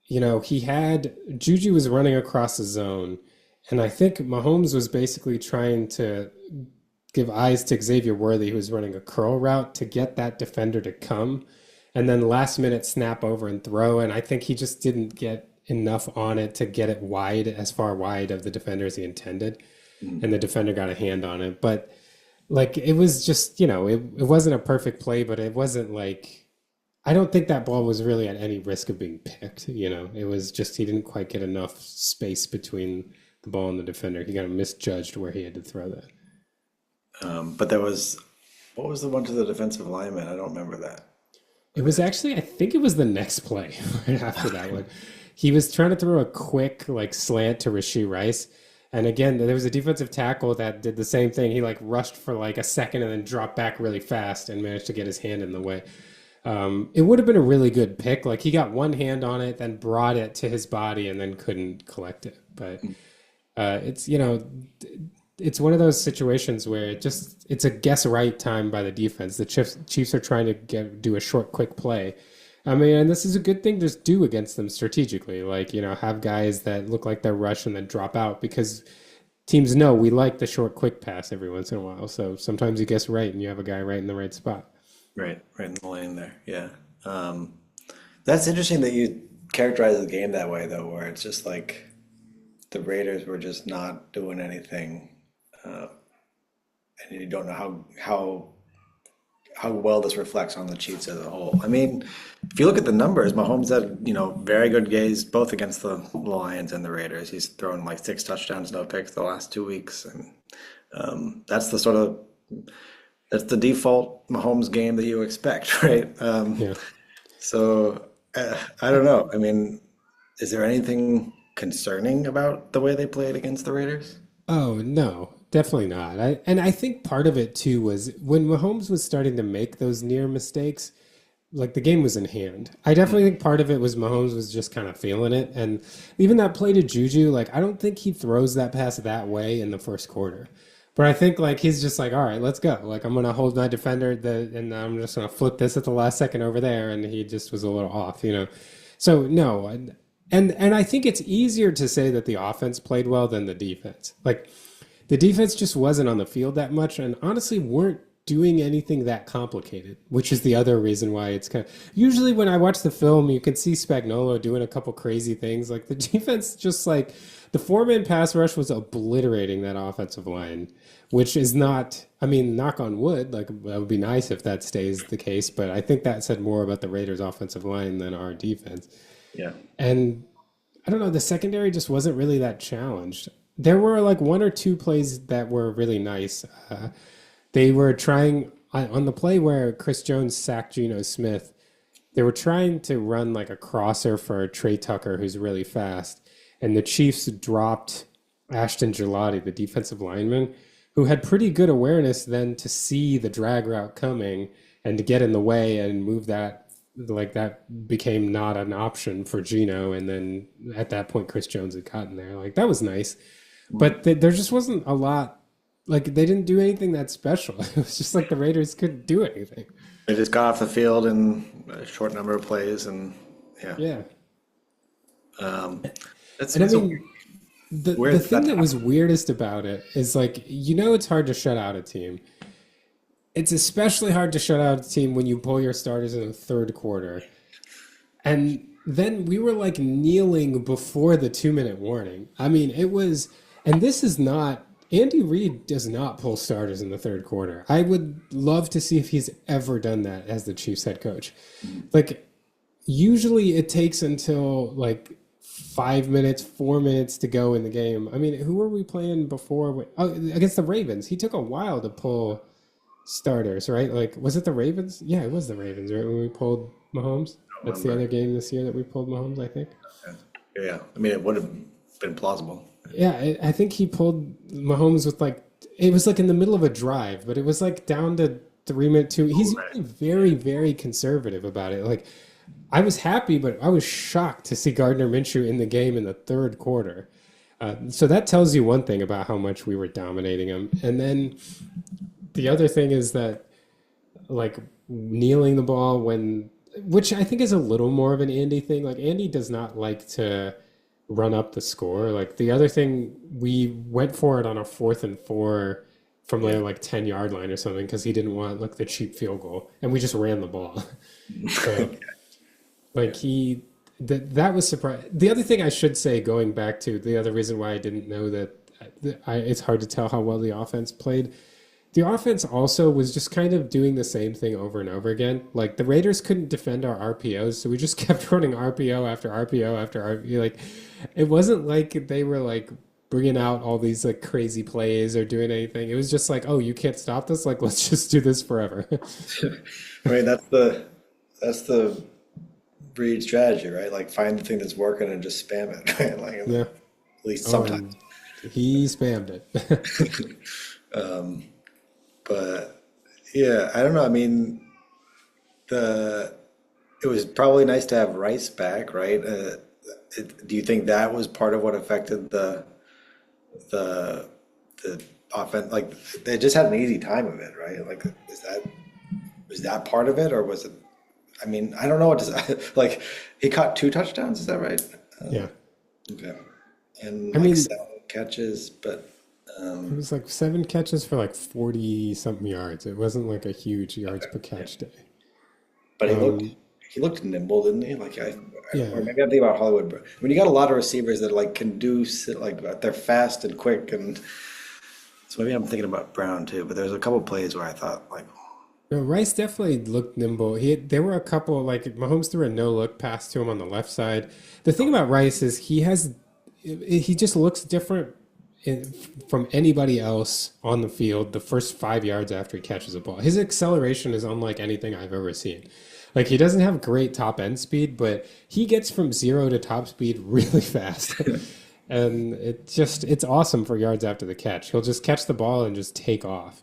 he had Juju was running across the zone, and I think Mahomes was basically trying to give eyes to Xavier Worthy, who was running a curl route to get that defender to come, and then last minute snap over and throw. And I think he just didn't get enough on it to get it wide, as far wide of the defender as he intended. And the defender got a hand on it. But like it was just, it wasn't a perfect play, but it wasn't like I don't think that ball was really at any risk of being picked. It was just he didn't quite get enough space between the ball and the defender. He kind of misjudged where he had to throw that. But there was, what was the one to the defensive lineman? I don't remember that. It was actually, I think it was the next play right after that one. He was trying to throw a quick like slant to Rashee Rice. And again, there was a defensive tackle that did the same thing. He like rushed for like a second and then dropped back really fast and managed to get his hand in the way. It would have been a really good pick. Like he got one hand on it, then brought it to his body and then couldn't collect it. But it's, it's one of those situations where it's a guess right time by the defense. The Chiefs are trying to do a short, quick play. I mean, and this is a good thing to do against them strategically. Like, have guys that look like they're rushed and then drop out because teams know we like the short, quick pass every once in a while. So sometimes you guess right and you have a guy right in the right spot. Right, right in the lane there. Yeah. That's interesting that you characterize the game that way, though, where it's just like the Raiders were just not doing anything, and you don't know how well this reflects on the Chiefs as a whole. I mean, if you look at the numbers, Mahomes had, very good games both against the Lions and the Raiders. He's thrown like 6 touchdowns, no picks the last 2 weeks, and that's that's the default Mahomes game that you expect, right? Yeah. So I don't know. I mean, is there anything concerning about the way they played against the Raiders? Oh, no, definitely not. I think part of it too was when Mahomes was starting to make those near mistakes, like the game was in hand. I definitely think part of it was Mahomes was just kind of feeling it. And even that play to Juju, like I don't think he throws that pass that way in the first quarter. But I think like he's just like, all right, let's go. Like I'm gonna hold my defender and I'm just gonna flip this at the last second over there, and he just was a little off. So no, and I think it's easier to say that the offense played well than the defense. Like the defense just wasn't on the field that much, and honestly weren't doing anything that complicated, which is the other reason why it's kind of usually when I watch the film, you can see Spagnuolo doing a couple crazy things. Like the defense, just like the four-man pass rush was obliterating that offensive line, which is not, I mean, knock on wood, like that would be nice if that stays the case, but I think that said more about the Raiders' offensive line than our defense. Yeah. And I don't know, the secondary just wasn't really that challenged. There were like one or two plays that were really nice. They were trying on the play where Chris Jones sacked Geno Smith. They were trying to run like a crosser for Trey Tucker, who's really fast. And the Chiefs dropped Ashton Gelati, the defensive lineman, who had pretty good awareness then to see the drag route coming and to get in the way and move that. Like that became not an option for Geno. And then at that point, Chris Jones had gotten there. Like that was nice. But there just wasn't a lot like they didn't do anything that special. It was just like the Raiders couldn't do anything. They just got off the field in a short number of plays, and yeah, Yeah. um, that's And I it's a mean, the weird thing that's that was weirdest about it is like, it's hard to shut out a team. It's especially hard to shut out a team when you pull your starters in the third quarter. And then we were like kneeling before the 2 minute warning. I mean, it was, and this is not, Andy Reid does not pull starters in the third quarter. I would love to see if he's ever done that as the Chiefs head coach. Like, usually it takes until like 5 minutes, 4 minutes to go in the game. I mean, who were we playing before? Oh, against the Ravens. He took a while to pull starters, right? Like, was it the Ravens? Yeah, it was the Ravens, right? When we pulled Mahomes. I don't That's the remember. other game this year that we pulled Mahomes, I think. Yeah, I mean, it would have been plausible. Yeah, I think he pulled Mahomes with like, it was like in the middle of a drive, but it was like down to 3 minute two. He's Right. usually very, very conservative about it. Like, I was happy, but I was shocked to see Gardner Minshew in the game in the third quarter. So that tells you one thing about how much we were dominating him. And then the other thing is that, like, kneeling the ball when, which I think is a little more of an Andy thing. Like, Andy does not like to run up the score. Like, the other thing, we went for it on a 4th and 4 from their like 10-yard line or something because he didn't want like the cheap field goal, and we just ran the ball. So, like that was surprising. The other thing I should say, going back to the other reason why I didn't know that, it's hard to tell how well the offense played. The offense also was just kind of doing the same thing over and over again. Like the Raiders couldn't defend our RPOs, so we just kept running RPO after RPO after RPO. Like it wasn't like they were like bringing out all these like crazy plays or doing anything. It was just like, oh, you can't stop this. Like let's just do this forever. I mean, that's the breed strategy, right? Like find the thing that's working and just spam it, right? Like Yeah. at least Oh, sometimes. and he spammed it. But yeah, I don't know. I mean, the it was probably nice to have Rice back, right? Do you think that was part of what affected the the offense? Like they just had an easy time of it, right? Like is that part of it, or was it? I mean, I don't know what to like. He caught two touchdowns, is that right? Yeah. Okay, and I like mean, 7 catches, but it was like 7 catches for like 40 something yards. It wasn't like a huge yards per catch day. but he looked Um, he looked nimble, didn't he? Like or yeah. maybe I'm thinking about Hollywood. But when you got a lot of receivers that like can do like they're fast and quick, and so maybe I'm thinking about Brown too. But there's a couple plays where I thought like, No, Rice definitely looked nimble. There were a couple like Mahomes threw a no look pass to him on the left side. The thing about Rice is he just looks different from anybody else on the field the first 5 yards after he catches a ball. His acceleration is unlike anything I've ever seen. Like he doesn't have great top end speed, but he gets from zero to top speed really fast. And it's awesome for yards after the catch. He'll just catch the ball and just take off.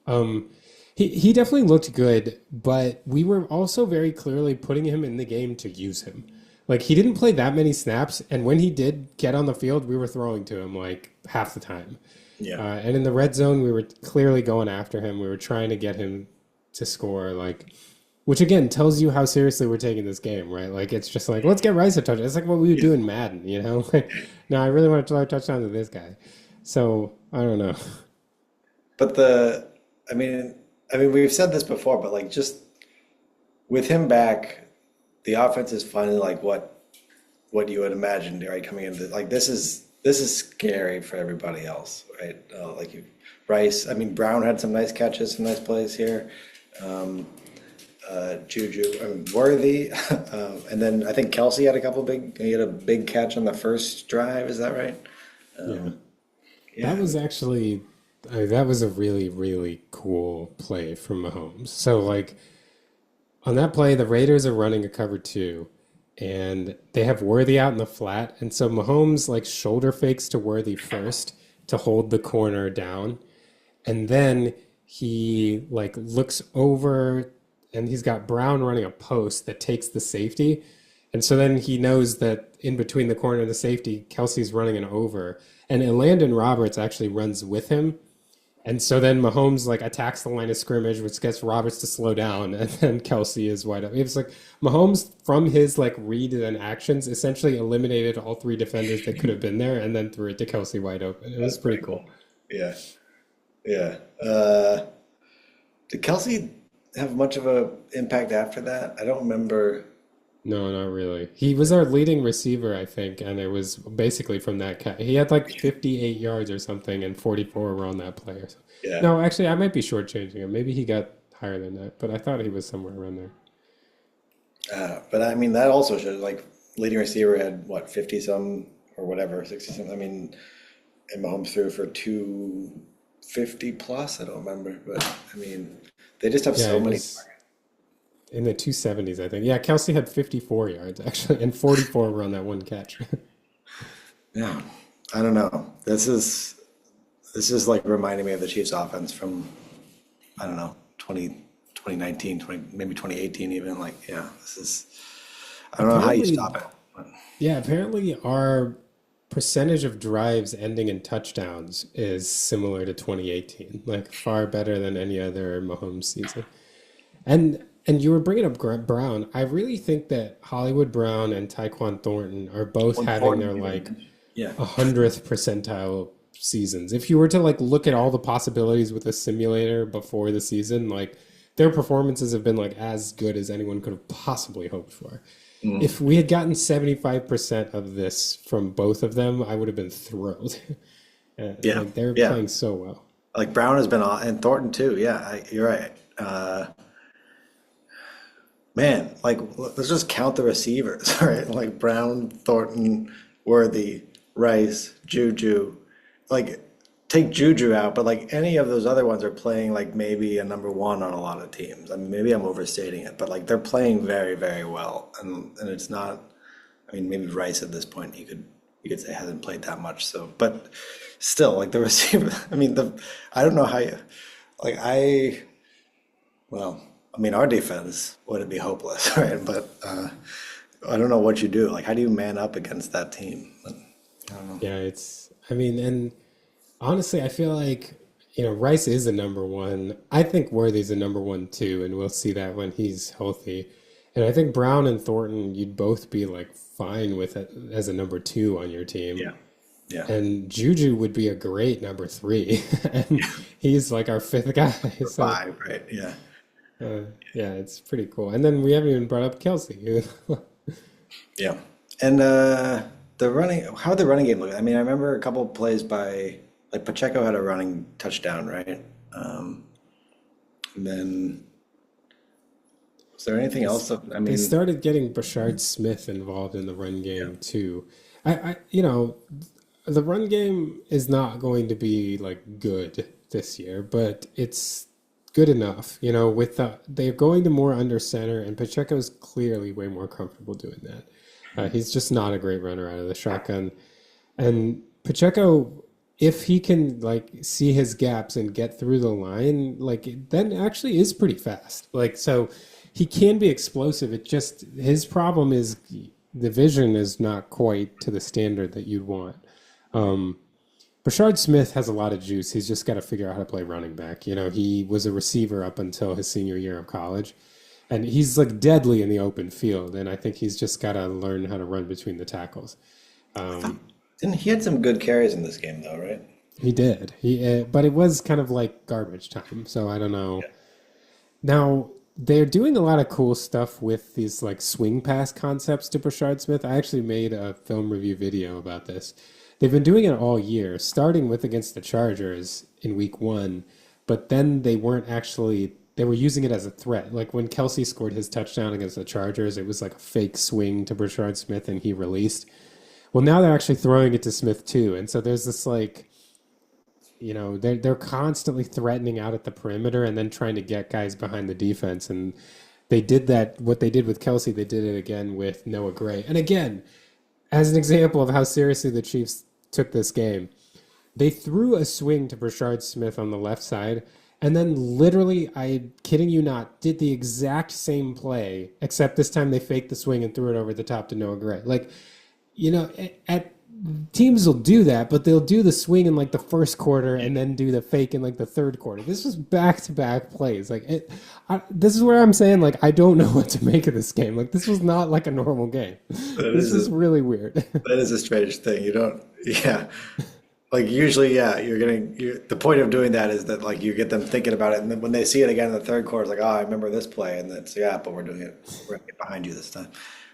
Um, he definitely looked good, but we were also very clearly putting him in the game to use him. Like he didn't play that many snaps, and when he did get on the field, we were throwing to him like half the time. yeah, And in the red zone, we were clearly going after him. We were trying to get him to score, like, which again tells you how seriously we're taking this game, right? Like it's just like let's get Rice a touchdown. It's like what we would do in Madden, you know? Like, no, I really want to throw a touchdown to this guy. So I don't know. but I mean, we've said this before, but like just with him back, the offense is finally like what you would imagine, right? Coming into like this is scary for everybody else, right? Like you, Rice. I mean, Brown had some nice catches, some nice plays here. Um, Juju, I mean, Worthy, and then I think Kelsey had a couple big. He had a big catch on the first drive. Is that right? Yeah. That Yeah, was actually that was a really, really cool play from Mahomes. So like on that play, the Raiders are running a cover two, and they have Worthy out in the flat, and so Mahomes like shoulder fakes to Worthy first to hold the corner down, and then he like looks over and he's got Brown running a post that takes the safety. And so then he knows that in between the corner and the safety, Kelsey's running an over. And Landon Roberts actually runs with him. And so then Mahomes like attacks the line of scrimmage, which gets Roberts to slow down, and then Kelsey is wide open. It's like Mahomes from his like read and actions essentially eliminated all three defenders that could have been there, and then threw it to Kelsey wide open. It was That's pretty pretty cool. cool. Yeah, yeah. Did Kelsey have much of a impact after that? I don't remember. No, not really. He was our leading receiver, I think, and it was basically from that cat. He had like 58 yards or something, and 44 were on that play. Or something. Yeah. No, actually, I might be shortchanging him. Maybe he got higher than that, but I thought he was somewhere around there. But I mean, that also shows like leading receiver had what, 50 some or whatever, 60 some. I mean, and Mahomes threw for 250 plus. I don't remember, but I mean, they just have Yeah, so it many. was in the 270s, I think. Yeah, Kelsey had 54 yards actually, and 44 were on that one catch. Yeah, I don't know. This is like reminding me of the Chiefs offense from, I don't know, 2019, 20, maybe 2018 even. Like, yeah, this is, I don't know how you Apparently, stop it. But yeah, apparently our percentage of drives ending in touchdowns is similar to 2018, like far better than any other Mahomes season. And you were bringing up Brown. I really think that Hollywood Brown and Tyquan Thornton are both having their like Yeah, 100th percentile seasons. If you were to like look at all the possibilities with a simulator before the season, like their performances have been like as good as anyone could have possibly hoped for. If we had gotten 75% of this from both of them, I would have been thrilled. yeah, Like they're yeah. playing so well. Like Brown has been on, and Thornton too. Yeah, you're right. Man, like let's just count the receivers, right? Like Brown, Thornton, Worthy, Rice, Juju. Like take Juju out, but like any of those other ones are playing like maybe a number one on a lot of teams. I mean, maybe I'm overstating it, but like they're playing very, very well, and it's not. I mean, maybe Rice at this point you could say hasn't played that much. So, but still, like the receiver. I mean, I don't know how you like I. Well, I mean, our defense would be hopeless, right? But I don't know what you do. Like, how do you man up against that team? I don't know. Yeah, I mean, and honestly, I feel like, Rice is a number one. I think Worthy's a number one too, and we'll see that when he's healthy. And I think Brown and Thornton, you'd both be like fine with it as a number two on your team. Yeah, yeah, And Juju would be a great number three. And he's like our fifth guy. So, five, right? Yeah, yeah, it's pretty cool. And then we haven't even brought up Kelsey. yeah. And how the running game look? I mean, I remember a couple of plays by like Pacheco had a running touchdown, right? Um, and then was there anything else? I They mean, started getting Brashard Smith involved in the run yeah, game too. The run game is not going to be like good this year, but it's good enough. They're going to more under center, and Pacheco's clearly way more comfortable doing that. He's just not a great runner out of the shotgun. And Pacheco, if he can like see his gaps and get through the line, like then actually is pretty fast. Like so he can be explosive. It just his problem is the vision is not quite to the standard that you'd want. Um, Brashard Smith has a lot of juice. He's just got to figure out how to play running back. He was a receiver up until his senior year of college, and he's like deadly in the open field. And I think he's just got to learn how to run between the tackles. didn't he had some good carries in this game though, right? He did. But it was kind of like garbage time. So I don't know. Yeah. Now they're doing a lot of cool stuff with these like swing pass concepts to Brashard Smith. I actually made a film review video about this. They've been doing it all year, starting with against the Chargers in week one, but then they weren't actually, they were using it as a threat. Like when Kelsey scored his touchdown against the Chargers, it was like a fake swing to Brashard Smith and he released. Well, now they're actually throwing it to Smith too. And so there's this like, they're constantly threatening out at the perimeter and then trying to get guys behind the defense. And they did that, what they did with Kelsey, they did it again with Noah Gray. And again, as an example of how seriously the Chiefs took this game, they threw a swing to Brashard Smith on the left side, and then literally, I'm kidding you not, did the exact same play, except this time they faked the swing and threw it over the top to Noah Gray. Like, at teams will do that, but they'll do the swing in like the first quarter and then do the fake in like the third quarter. This was back to back plays. This is where I'm saying like I don't know what to make of this game. Like this was not like a normal game. That This is was a really weird. that is a strange thing. You don't, yeah. Like usually, yeah, the point of doing that is that like you get them thinking about it, and then when they see it again in the third quarter, it's like, oh, I remember this play, and it's yeah, but we're gonna get behind you this time.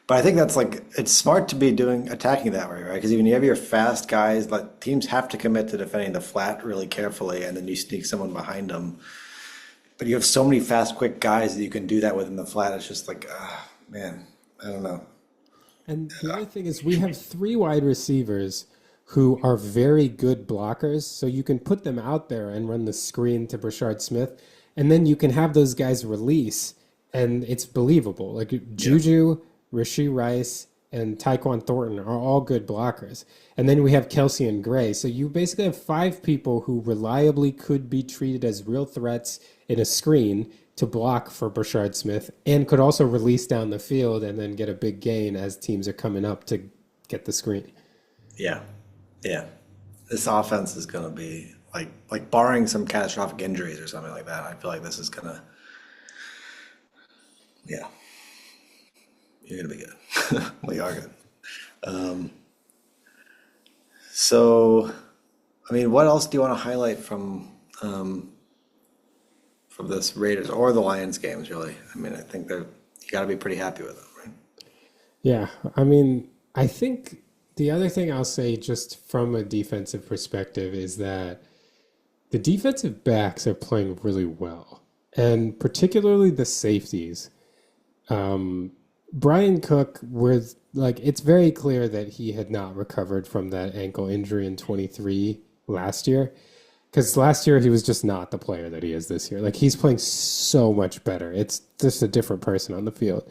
But I think that's like it's smart to be doing attacking that way, right? Because even you have your fast guys, like teams have to commit to defending the flat really carefully, and then you sneak someone behind them. But you have so many fast, quick guys that you can do that with in the flat. It's just like, ah, man, I don't know. And the other thing is we have three wide receivers who are very good blockers, so you can put them out there and run the screen to Brashard Smith, and then you can have those guys release, and it's believable. Like Yeah, Juju, Rasheed Rice, and Tyquan Thornton are all good blockers. And then we have Kelsey and Gray. So you basically have five people who reliably could be treated as real threats in a screen to block for Brashard Smith and could also release down the field and then get a big gain as teams are coming up to get the screen. yeah, yeah. This offense is gonna be like barring some catastrophic injuries or something like that. I feel like this is gonna, yeah, you're gonna be good. We are good. So, I mean, what else do you want to highlight from this Raiders or the Lions games, really? I mean, I think you got to be pretty happy with them, right? Yeah, I mean, I think the other thing I'll say just from a defensive perspective is that the defensive backs are playing really well, and particularly the safeties. Brian Cook was like, it's very clear that he had not recovered from that ankle injury in 23 last year. Because last year he was just not the player that he is this year. Like he's playing so much better. It's just a different person on the field.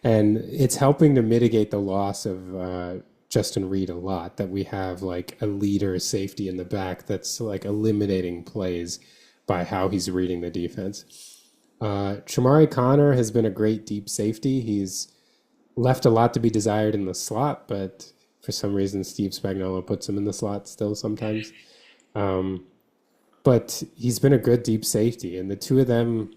And it's helping to mitigate the loss of Justin Reed a lot that we have like a leader safety in the back that's like eliminating plays by how he's reading the defense. Shamari Connor has been a great deep safety. He's left a lot to be desired in the slot, but for some reason Steve Spagnuolo puts him in the slot still sometimes. Um, but he's been a good deep safety, and the two of them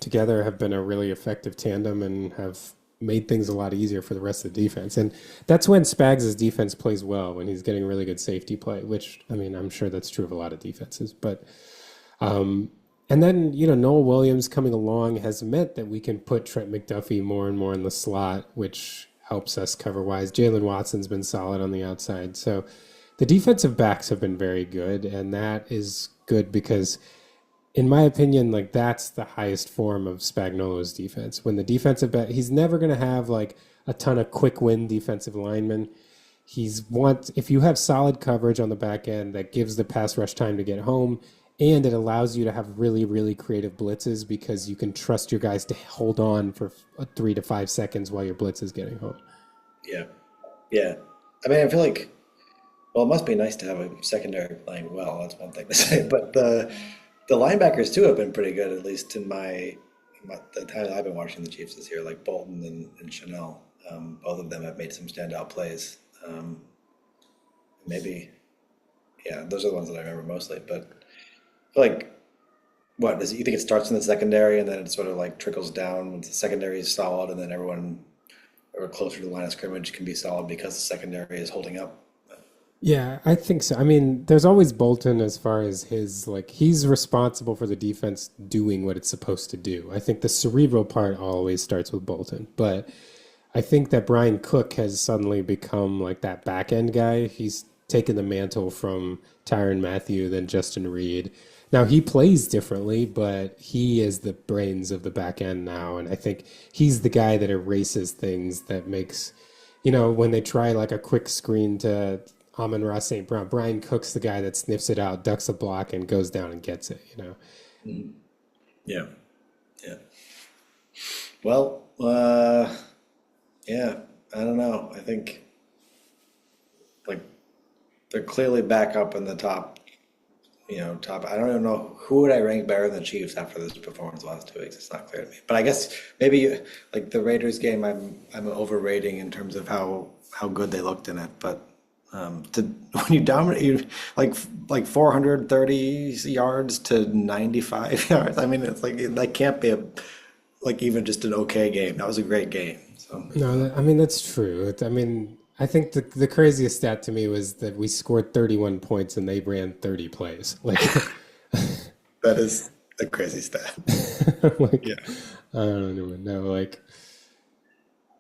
together have been a really effective tandem and have made things a lot easier for the rest of the defense. And that's when Spags' defense plays well, when he's getting really good safety play, which, I mean, I'm sure that's true of a lot of defenses. But and then, Noel Williams coming along has meant that we can put Trent McDuffie more and more in the slot, which helps us cover wise. Jalen Watson's been solid on the outside. So the defensive backs have been very good, and that is good because, in my opinion, like that's the highest form of Spagnuolo's defense. When the defensive back, he's never going to have like a ton of quick win defensive linemen. If you have solid coverage on the back end that gives the pass rush time to get home, and it allows you to have really, really creative blitzes because you can trust your guys to hold on for 3 to 5 seconds while your blitz is getting home. Yeah, yeah. I mean, I feel like, well, it must be nice to have a secondary playing well. That's one thing to say, but the linebackers too have been pretty good, at least in the time that I've been watching the Chiefs this year. Like Bolton and Chanel, both of them have made some standout plays. Maybe, yeah, those are the ones that I remember mostly. But I feel like, what is it? You think it starts in the secondary and then it sort of like trickles down once the secondary is solid, and then everyone or closer to the line of scrimmage can be solid because the secondary is holding up. Yeah, I think so. I mean, there's always Bolton as far as he's responsible for the defense doing what it's supposed to do. I think the cerebral part always starts with Bolton, but I think that Brian Cook has suddenly become like that back end guy. He's taken the mantle from Tyrann Mathieu than Justin Reed. Now he plays differently, but he is the brains of the back end now, and I think he's the guy that erases things that makes, when they try like a quick screen to Amon-Ra St. Brown, Brian Cook's the guy that sniffs it out, ducks a block, and goes down and gets it. Yeah, yeah. Well, yeah, I don't know. I think like they're clearly back up in the top. Top. I don't even know who would I rank better than the Chiefs after this performance the last 2 weeks. It's not clear to me. But I guess maybe like the Raiders game, I'm overrating in terms of how good they looked in it. But To when you dominate you like 430 yards to 95 yards. I mean, it's like that can't be a like even just an okay game. That was a great game. So No, I mean that's true. I mean, I think the craziest stat to me was that we scored 31 points and they ran 30 plays. Like, that is a crazy stat. like Yeah, I don't even know. Like,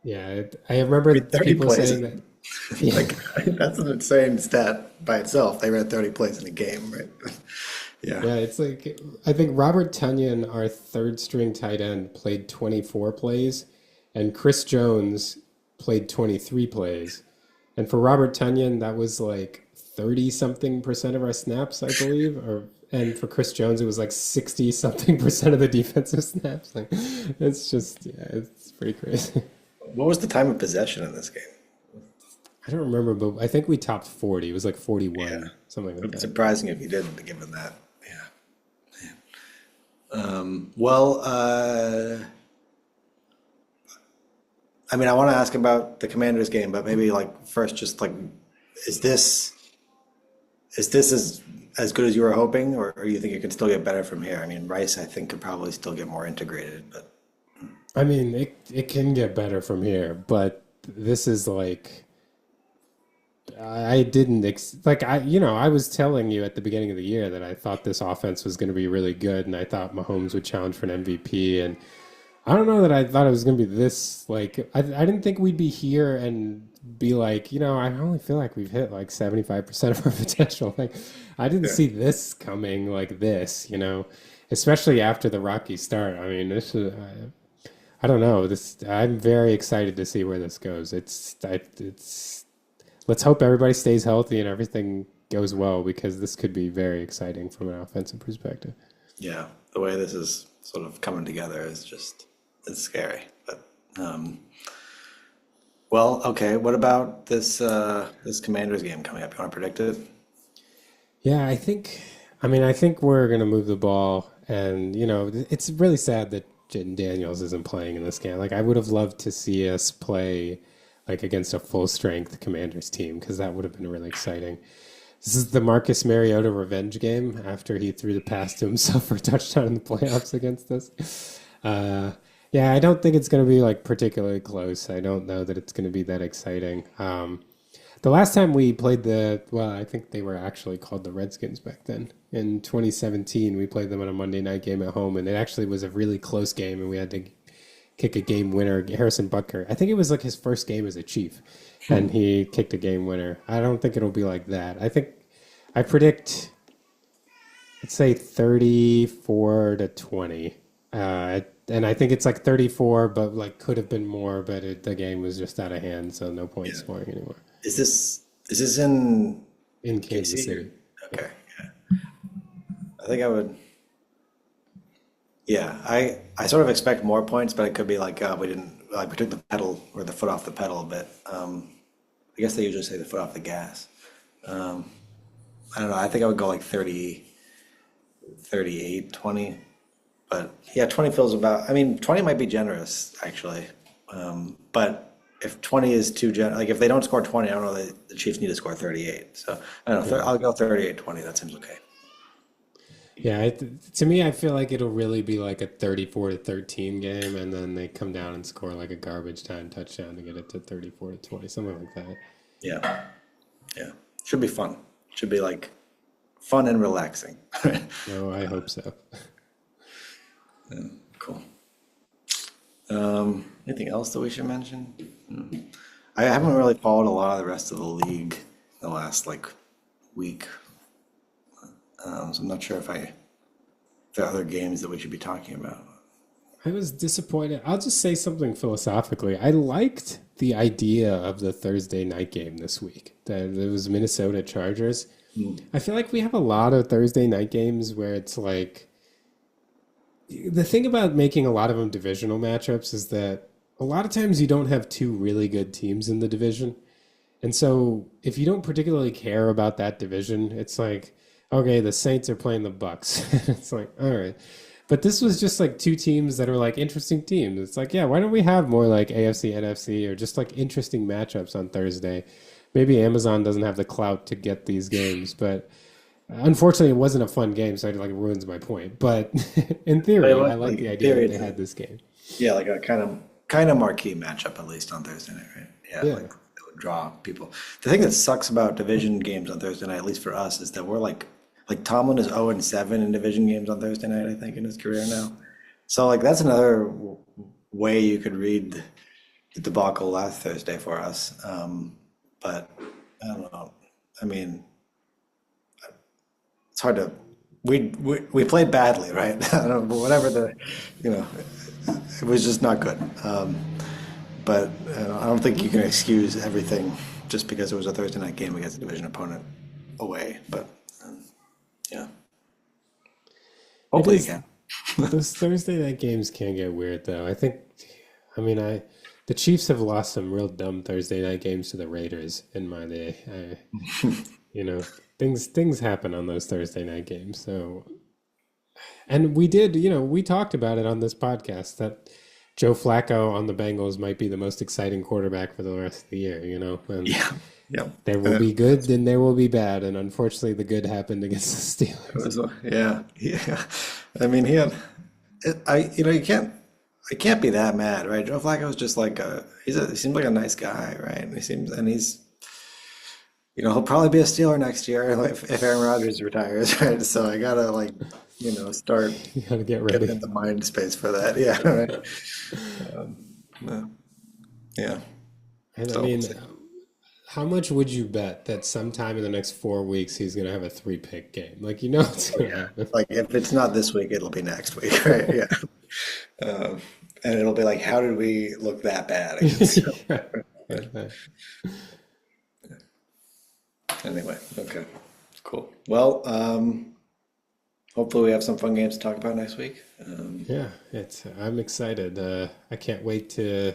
yeah, I remember I mean, 30 people plays saying is that. Yeah, like that's an insane stat by itself. They ran 30 plays in a game, right? Yeah. yeah, it's like I think Robert Tunyon, our third string tight end, played 24 plays, and Chris Jones played 23 plays. And for Robert Tunyon, that was like 30 something percent of our snaps, I believe. And for Chris Jones, it was like 60 something percent of the defensive snaps. Like it's just yeah, it's pretty crazy. What was the time of possession in this game? I don't remember, but I think we topped 40. It was like Yeah. 41, something like It's that. surprising if you didn't, given that. Yeah. Well, I mean, I want to ask about the Commanders game, but maybe like first, just like, is this is this as good as you were hoping, or you think it can still get better from here? I mean, Rice, I think, could probably still get more integrated, but I mean, it can get better from here, but this is like I didn't like I was telling you at the beginning of the year that I thought this offense was going to be really good, and I thought Mahomes would challenge for an MVP, and I don't know that I thought it was going to be this like I didn't think we'd be here and be like, I only feel like we've hit like 75% of our potential. Like I didn't yeah, see this coming like this, especially after the rocky start. I mean, this is I don't know. This I'm very excited to see where this goes. It's let's hope everybody stays healthy and everything goes well because this could be very exciting from an offensive perspective. yeah, the way this is sort of coming together is just it's scary. But um, well, okay. What about this Commanders game coming up? You want to predict it? Yeah, I think we're gonna move the ball, and it's really sad that Jitten Daniels isn't playing in this game. Like, I would have loved to see us play like against a full strength Commanders team because that would have been really exciting. This is the Marcus Mariota revenge game after he threw the pass to himself for a touchdown in the playoffs against us. Yeah, I don't think it's going to be like particularly close. I don't know that it's going to be that exciting. The last time we played well, I think they were actually called the Redskins back then. In 2017, we played them on a Monday night game at home, and it actually was a really close game, and we had to kick a game winner. Harrison Butker, I think it was like his first game as a Chief, and he kicked a game winner. I don't think it'll be like that. I predict, let's say 34-20. And I think it's like 34, but like could have been more, but the game was just out of hand, so no point Yeah. scoring anymore. Is this in In Kansas KC? City. Okay, yeah. I think I would. Yeah, I sort of expect more points, but it could be like we didn't like we took the pedal or the foot off the pedal a bit. I guess they usually say the foot off the gas. Um, I don't know. I think I would go like 30, 38, 20. But yeah, 20 feels about. I mean, 20 might be generous actually. But if 20 is too like if they don't score 20, I don't know. The Chiefs need to score 38. So I don't know. Yeah. I'll go 38-20. That seems okay. Yeah, to me, I feel like it'll really be like a 34-13 game, and then they come down and score like a garbage time touchdown to get it to 34-20, something like that. Yeah, yeah. Should be fun. Should be like fun and relaxing. No, I hope so. Cool. Anything else that we should mention? I haven't really followed a lot of the rest of the league the last like week, so I'm not sure if there are other games that we should be talking about. I was disappointed. I'll just say something philosophically. I liked the idea of the Thursday night game this week. That it was Minnesota Chargers. I feel like we have a lot of Thursday night games where it's like the thing about making a lot of them divisional matchups is that a lot of times you don't have two really good teams in the division. And so if you don't particularly care about that division, it's like, okay, the Saints are playing the Bucks. It's like, all right. But this was just like two teams that are like interesting teams. It's like, yeah, why don't we have more like AFC, NFC, or just like interesting matchups on Thursday? maybe Amazon doesn't have the clout to get these games, but unfortunately, it wasn't a fun game, so it like ruins my point. But in But theory, I like, like like the in idea theory, that they had this game. yeah, like a kind of marquee matchup at least on Thursday night, right? Yeah, Yeah. like it would draw people. The thing that sucks about division games on Thursday night, at least for us, is that we're like Tomlin is 0-7 in division games on Thursday night, I think, in his career now. So like that's another way you could read the debacle last Thursday for us. But I don't know. I mean, it's hard to. We played badly, right? I don't know, whatever you know, it was just not good. But I don't think you can excuse everything just because it was a Thursday night game against a division opponent away. But yeah, It hopefully you is. can. Those Thursday night games can get weird, though. I mean, the Chiefs have lost some real dumb Thursday night games to the Raiders in my day. You know, things happen on those Thursday night games. So, and we did, we talked about it on this podcast that Joe Flacco on the Bengals might be the most exciting quarterback for the rest of the year, and Yeah, yeah. there will be good and there will be bad. And unfortunately, the good happened against the Steelers. Yeah, yeah. I mean, he had. You can't. It can't be that mad, right? Joe Flacco's just like he seems like a nice guy, right? He'll probably be a Steeler next year if Aaron Rodgers retires, right? So I gotta start You got to get getting ready. in the mind space for that. Yeah, right. Uh, yeah. And I So we'll mean, see. how much would you bet that sometime in the next 4 weeks he's going to have a three-pick game? Like, it's Oh going to yeah. happen. Like if it's not this week, it'll be next week, right? Yeah. And it'll be like, how did we look that bad against? Yeah. Anyway, okay, cool. Well, hopefully we have some fun games to talk about next week. Yeah, I'm excited. I can't wait to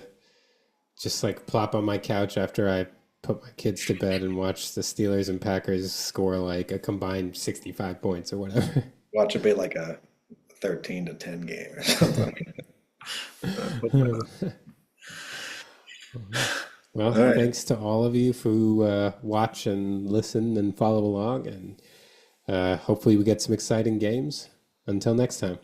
just like plop on my couch after I put my kids to bed and watch the Steelers and Packers score like a combined 65 points or whatever. Watch it be like a 13-10 game or something. Well, All right. thanks to all of you who watch and listen and follow along, and hopefully we get some exciting games. Until next time.